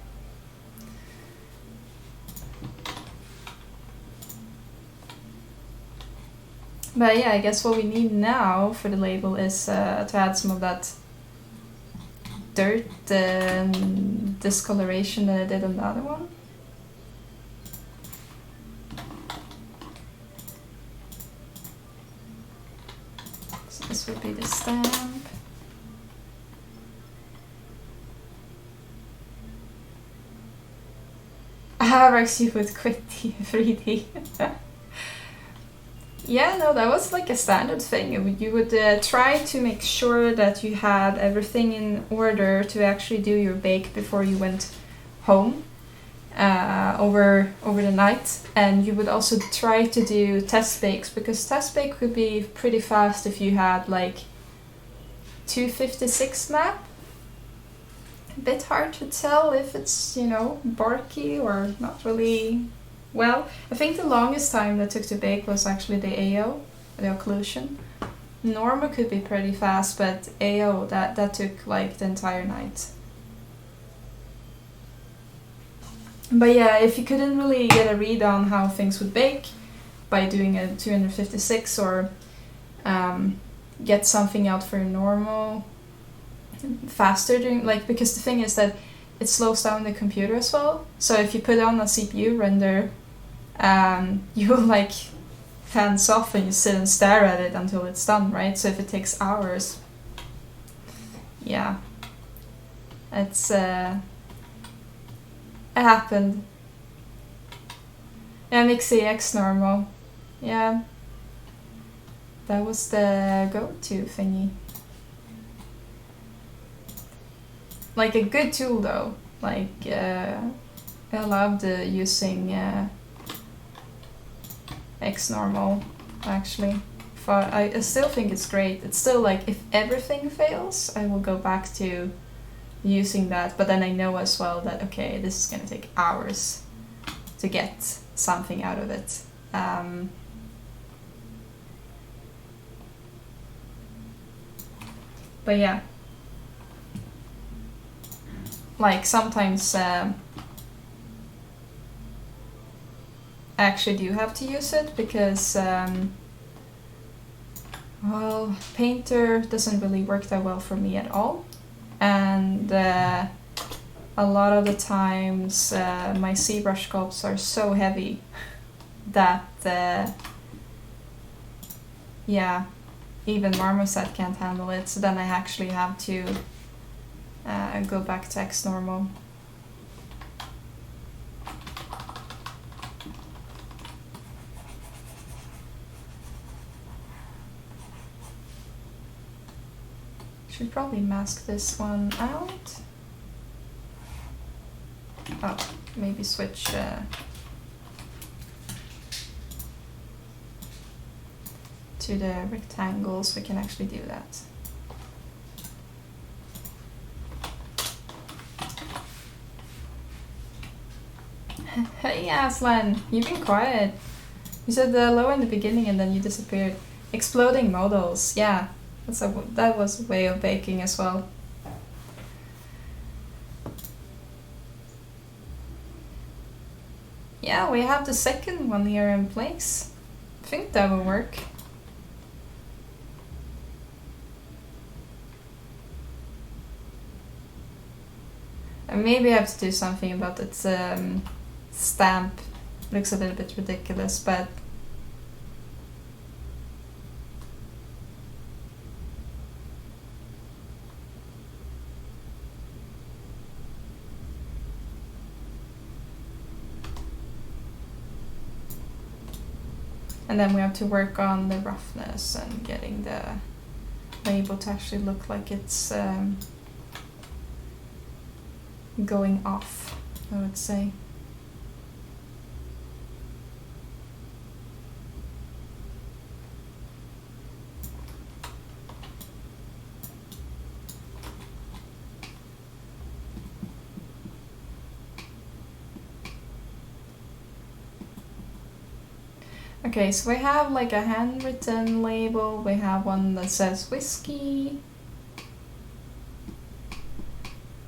But yeah, I guess what we need now for the label is to add some of that dirt discoloration that I did on the other one. So this would be the stamp. Rex, you would quit 3D. Yeah, no, that was like a standard thing. You would try to make sure that you had everything in order to actually do your bake before you went home over the night. And you would also try to do test bakes, because test bake could be pretty fast if you had like 256 map. A bit hard to tell if it's, you know, barky or not really. Well, I think the longest time that took to bake was actually the AO, the occlusion. Normal could be pretty fast, but AO, that took like the entire night. But yeah, if you couldn't really get a read on how things would bake by doing a 256 or get something out for normal faster during, like, because the thing is that it slows down the computer as well. So if you put on a CPU render, you will like hands off and you sit and stare at it until it's done, right? So if it takes hours, yeah, it's it happened. Yeah, Mixie X normal, yeah, that was the go-to thingy. Like a good tool though, like I loved using X normal actually. I still think it's great. It's still like, if everything fails, I will go back to using that, but then I know as well that okay, this is gonna take hours to get something out of it. But yeah, like sometimes I actually do have to use it because well, Painter doesn't really work that well for me at all, and a lot of the times my Zbrush sculpts are so heavy that yeah, even Marmoset can't handle it, so then I actually have to go back to X normal. Should probably mask this one out. Oh, maybe switch to the rectangles. We can actually do that. Hey Aslan, you've been quiet. You said low in the beginning and then you disappeared. Exploding models, yeah. That was a way of baking as well. Yeah, we have the second one here in place. I think that will work. And maybe I have to do something about its stamp. Looks a little bit ridiculous, but and then we have to work on the roughness and getting the label to actually look like it's going off, I would say. Okay, so we have like a handwritten label, we have one that says whiskey.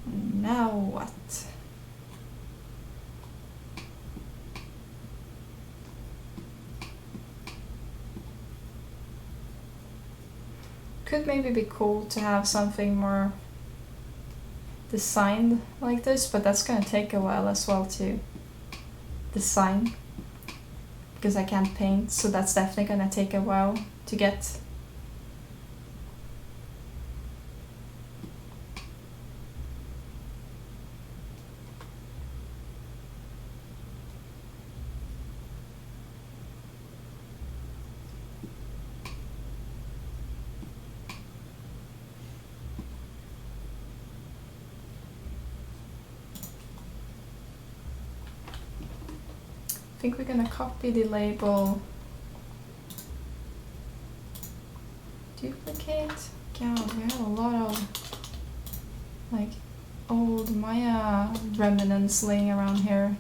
Now what? Could maybe be cool to have something more designed like this, but that's gonna take a while as well to design. Because I can't paint, so that's definitely gonna take a while to get. I think we're gonna copy the label, duplicate. God, we have a lot of like old Maya remnants laying around here.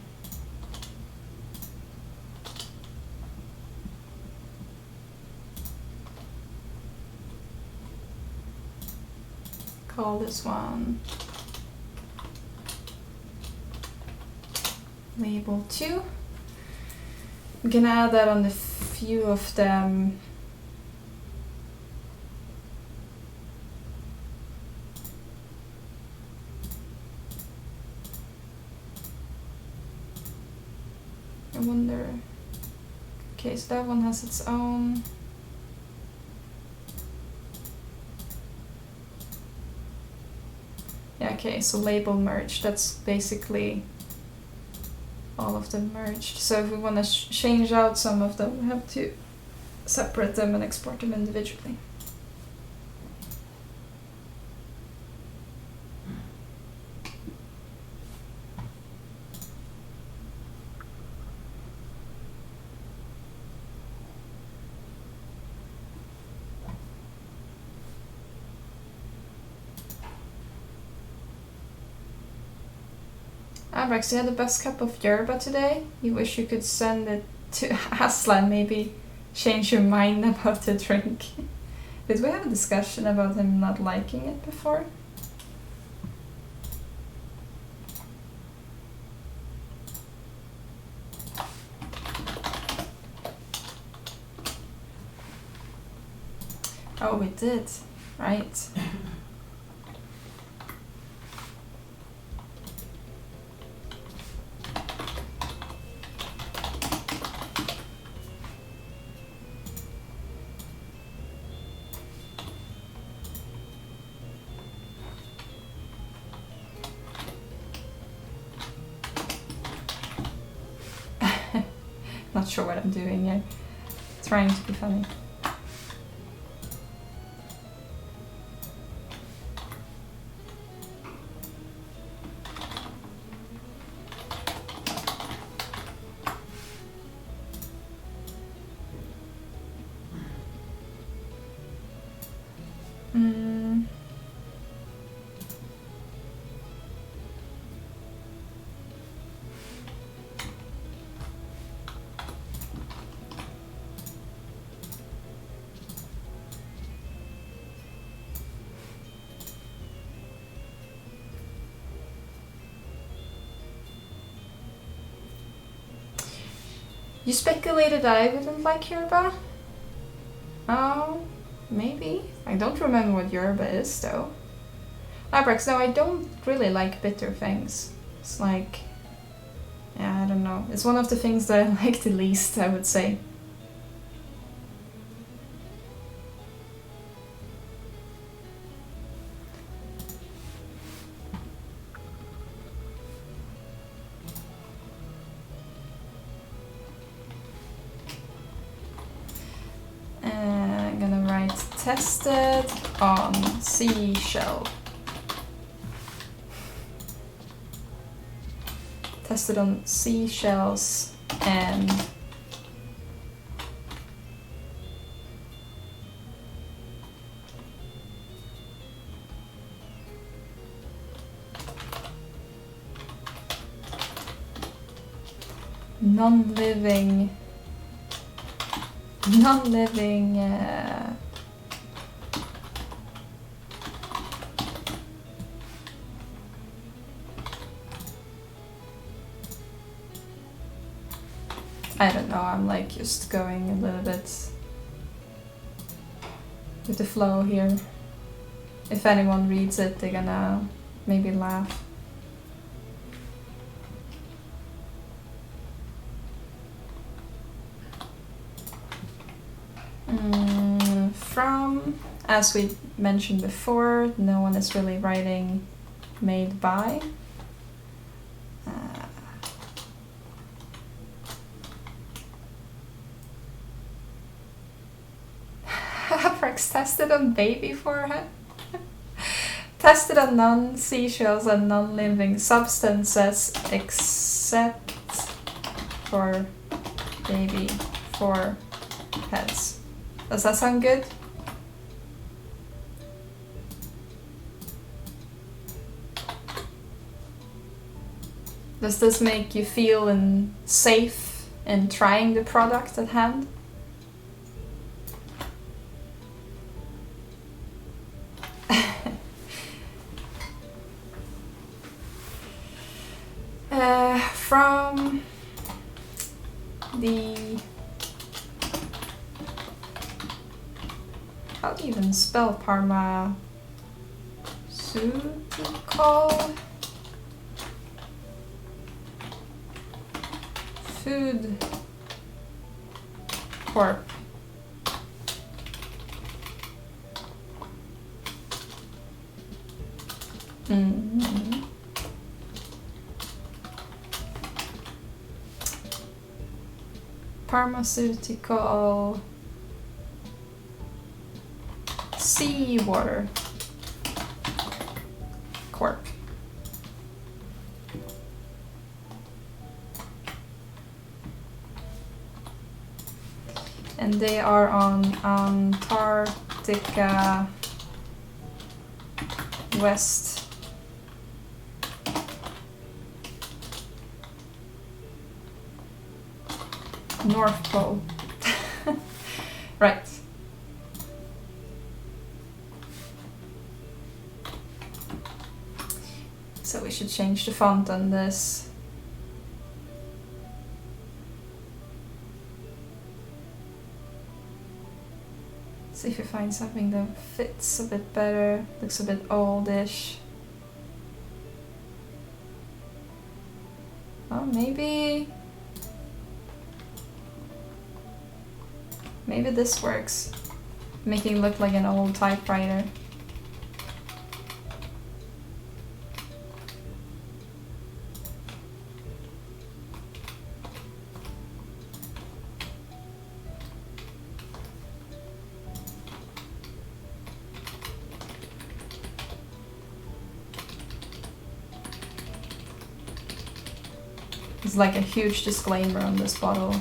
Call this one label 2. We can add that on a few of them. I wonder. Okay, so that one has its own. Yeah, okay, so label merge. That's basically all of them merged. So if we want to change out some of them, we have to separate them and export them individually. Abrex, you had the best cup of yerba today. You wish you could send it to Aslan, maybe change your mind about the drink. Did we have a discussion about him not liking it before? Oh, we did, right. Not sure what I'm doing here. Trying to be funny. You speculated that I didn't like yerba? Oh, maybe. I don't remember what yerba is though. Abrax, no, I don't really like bitter things. It's like, yeah, I don't know. It's one of the things that I like the least, I would say. I'm gonna write tested on seashell. Tested on seashells and non-living I don't know, I'm like just going a little bit with the flow here. If anyone reads it, they're gonna maybe laugh. From, as we mentioned before, no one is really writing made by. Abrax tested on baby forehead. Tested on non-seashells and non-living substances except for baby foreheads. Does that sound good? Does this make you feel safe in trying the product at hand? From the... How do you even spell pharmaceutical? Food Corp. Pharmaceutical Seawater Corp. And they are on Antarctica West. North Pole. Right. So we should change the font on this. See if we find something that fits a bit better, looks a bit oldish. Oh, maybe this works. Making it look like an old typewriter. It's like a huge disclaimer on this bottle.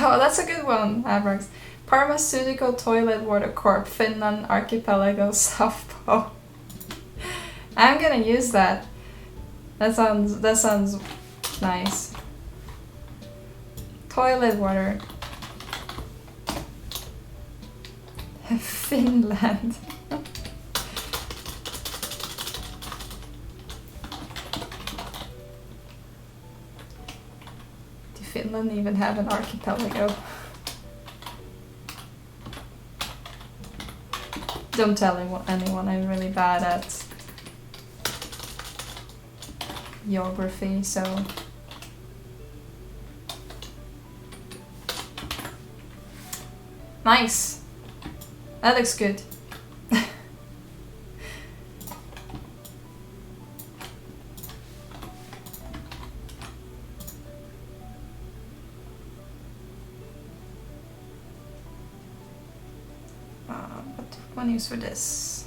Oh, that's a good one, Abrax. Pharmaceutical Toilet Water Corp, Finland Archipelago, South Pole. I'm gonna use that. That sounds Nice. Toilet water. Finland. Do Finland even have an archipelago? Don't tell anyone, I'm really bad at geography, so... Nice! That looks good. What do we want to use for this?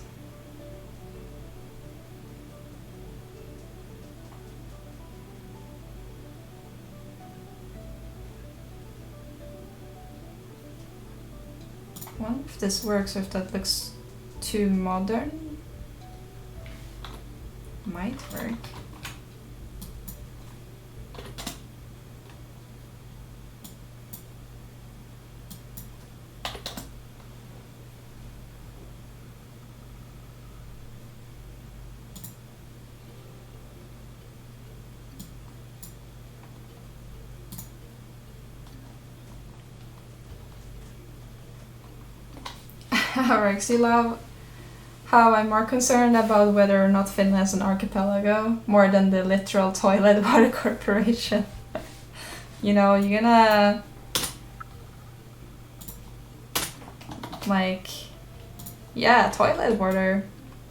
I wonder if this works or if that looks too modern. Might work. Rex, you love how I'm more concerned about whether or not Finland has an archipelago more than the literal toilet water corporation. You know, you're gonna... like... yeah, toilet water.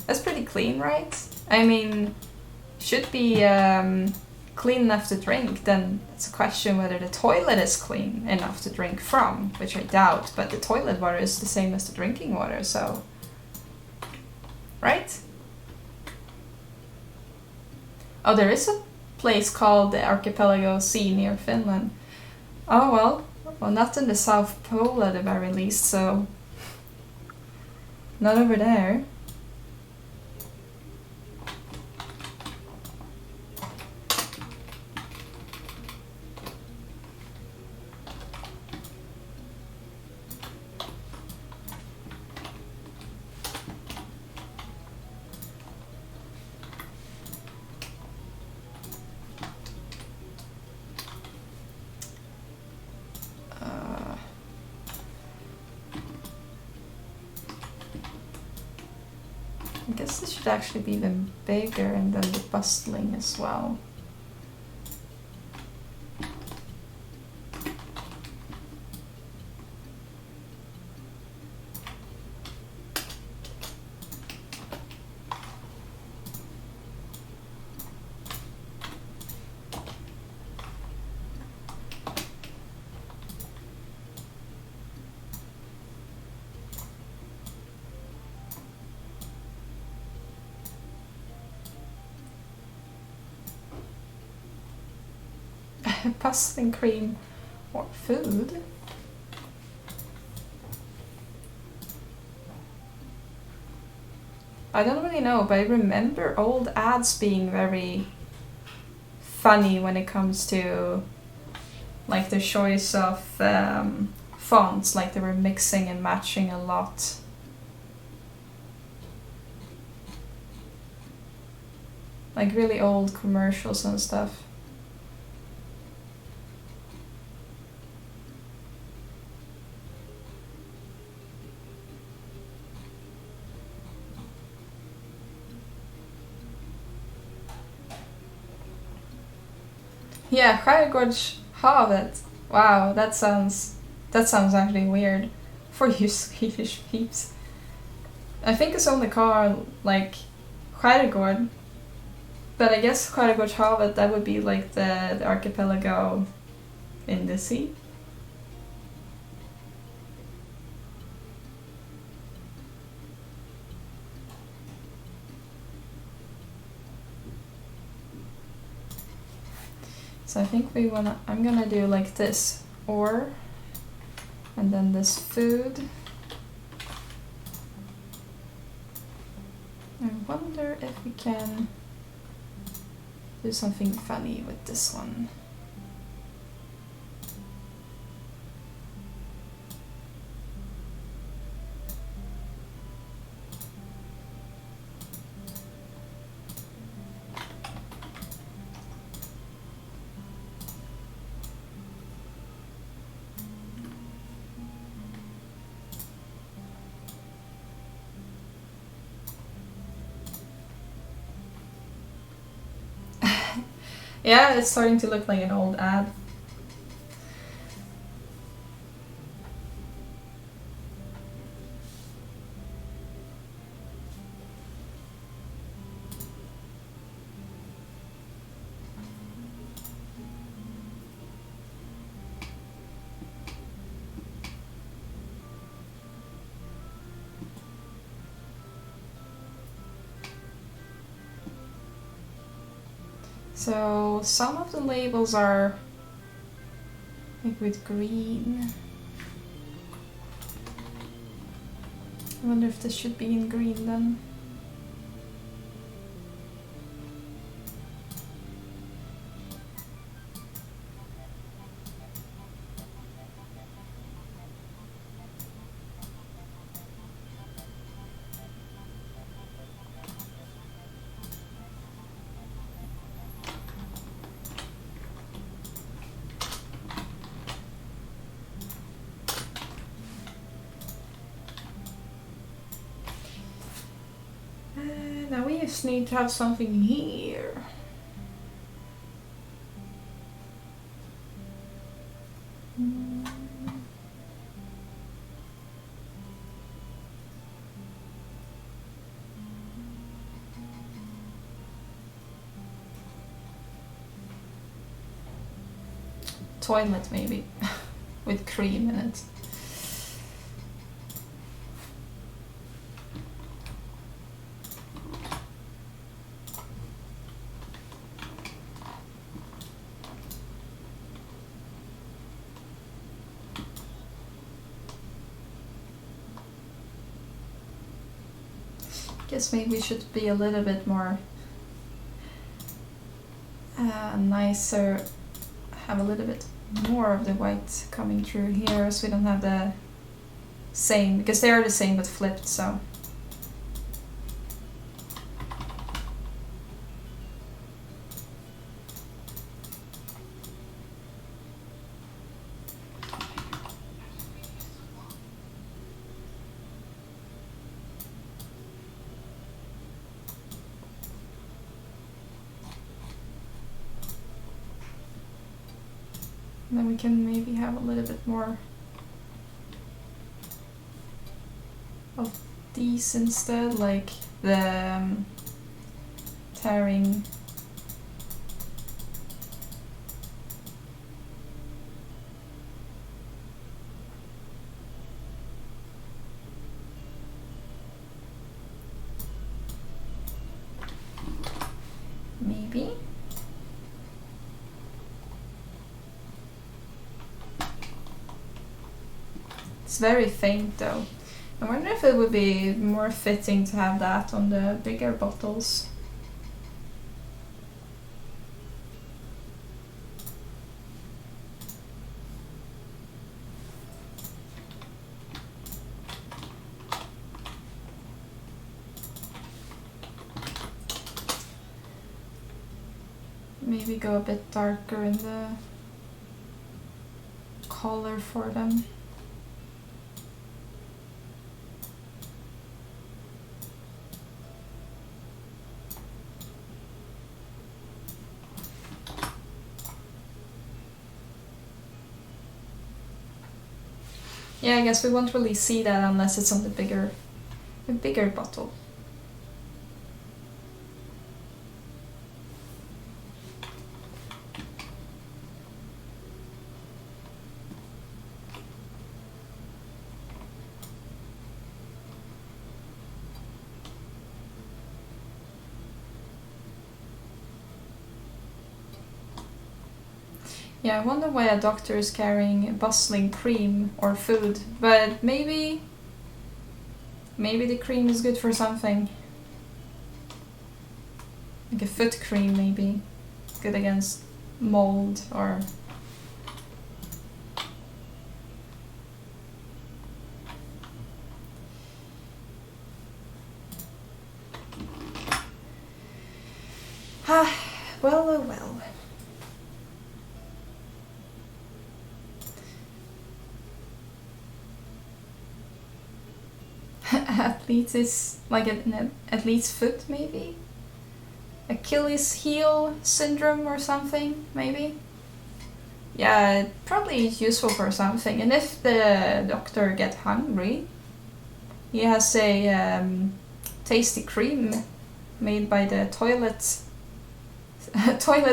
That's pretty clean, right? I mean, should be clean enough to drink, then it's a question whether the toilet is clean enough to drink from, which I doubt, but the toilet water is the same as the drinking water, so... right? Oh, there is a place called the Archipelago Sea near Finland. Oh well, not in the South Pole at the very least, so... not over there. I guess this should actually be even bigger and then the bustling as well. Bustling cream or food? I don't really know, but I remember old ads being very funny when it comes to like the choice of fonts, like they were mixing and matching a lot. Like really old commercials and stuff. Yeah, Skärgårdshavet. Wow, that sounds actually weird for you Swedish peeps. I think it's only called like Skärgård, but I guess Skärgårdshavet, that would be like the archipelago in the sea. So I think I'm gonna do like this, or, and then this food. I wonder if we can do something funny with this one. Yeah, it's starting to look like an old ad. So some of the labels are like with green. I wonder if this should be in green then. Now we just need to have something here. Toilet maybe, with cream in it. Guess maybe we should be a little bit more nicer, have a little bit more of the white coming through here so we don't have the same, because they are the same but flipped, so. Then we can maybe have a little bit more of these instead, like the tearing. Maybe. It's very faint though. I wonder if it would be more fitting to have that on the bigger bottles. Maybe go a bit darker in the color for them. Yeah, I guess we won't really see that unless it's on the bigger bottle. Yeah, I wonder why a doctor is carrying bustling cream or food, but maybe the cream is good for something. Like a foot cream, maybe. good against mold or... well, oh well. Athlete is like an athlete's foot, maybe? Achilles heel syndrome or something, maybe? Yeah, it probably is useful for something. And if the doctor gets hungry, he has a tasty cream made by the toilet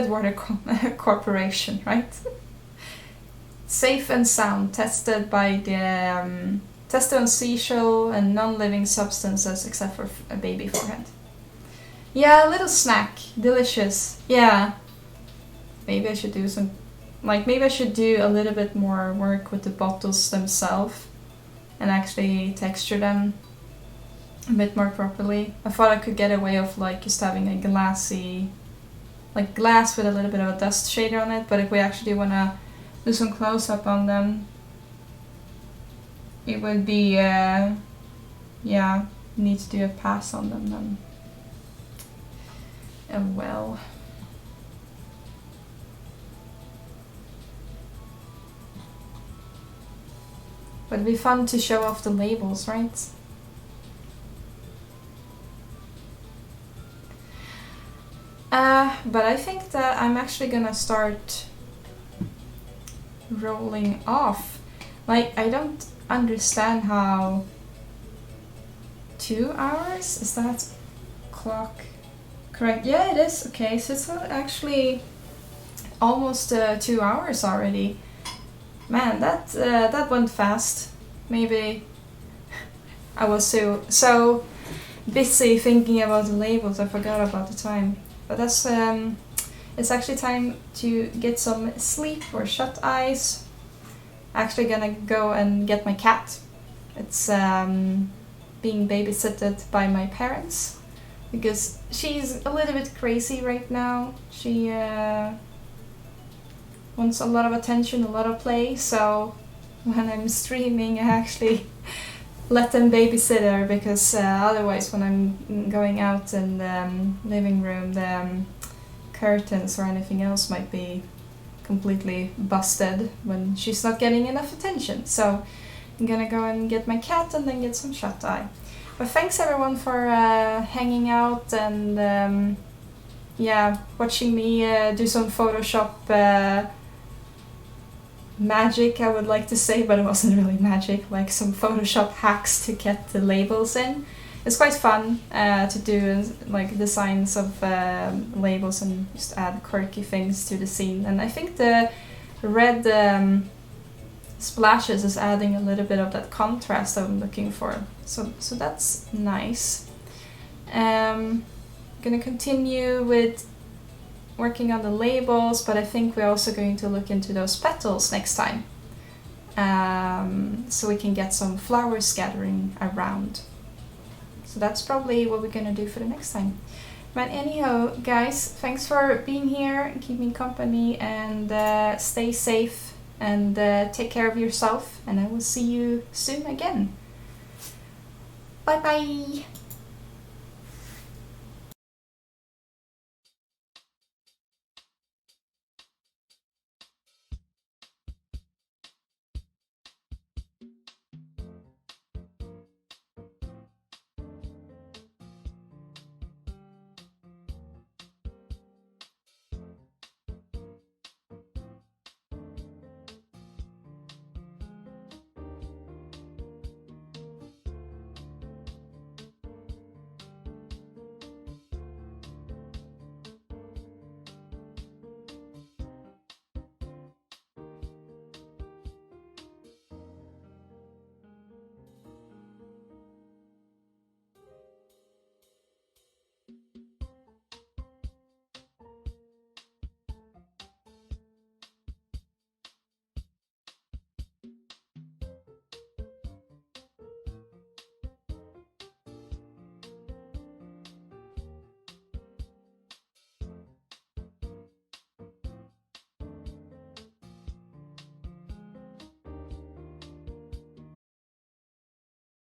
water corporation, right? Safe and sound, tested by the tested on seashell and non-living substances except for a baby forehead. Yeah, a little snack, delicious. Yeah, maybe I should do some, like maybe I should do a little bit more work with the bottles themselves and actually texture them a bit more properly. I thought I could get away with like just having a glassy, like glass with a little bit of a dust shader on it, but if we actually want to do some close-up on them, it would be, yeah, need to do a pass on them then. And well. But it'd be fun to show off the labels, right? But I think that I'm actually gonna start rolling off. Like, I don't understand how 2 hours? Is that clock correct? Yeah, it is. Okay, so it's actually almost 2 hours already. Man, that went fast. Maybe I was so busy thinking about the labels I forgot about the time. But that's it's actually time to get some sleep or shut eyes. Actually gonna go and get my cat. It's being babysitted by my parents because she's a little bit crazy right now. She wants a lot of attention, a lot of play, so when I'm streaming I actually let them babysit her because otherwise when I'm going out in the living room the curtains or anything else might be completely busted when she's not getting enough attention. So I'm gonna go and get my cat and then get some shut eye. But thanks everyone for hanging out and yeah, watching me do some Photoshop magic, I would like to say, but it wasn't really magic, like some Photoshop hacks to get the labels in. It's quite fun to do like designs of labels and just add quirky things to the scene. And I think the red splashes is adding a little bit of that contrast I'm looking for. So that's nice. Gonna continue with working on the labels, but I think we're also going to look into those petals next time. So we can get some flower scattering around. So that's probably what we're gonna do for the next time. But anyhow, guys, thanks for being here, keeping company, and stay safe and take care of yourself. And I will see you soon again. Bye bye!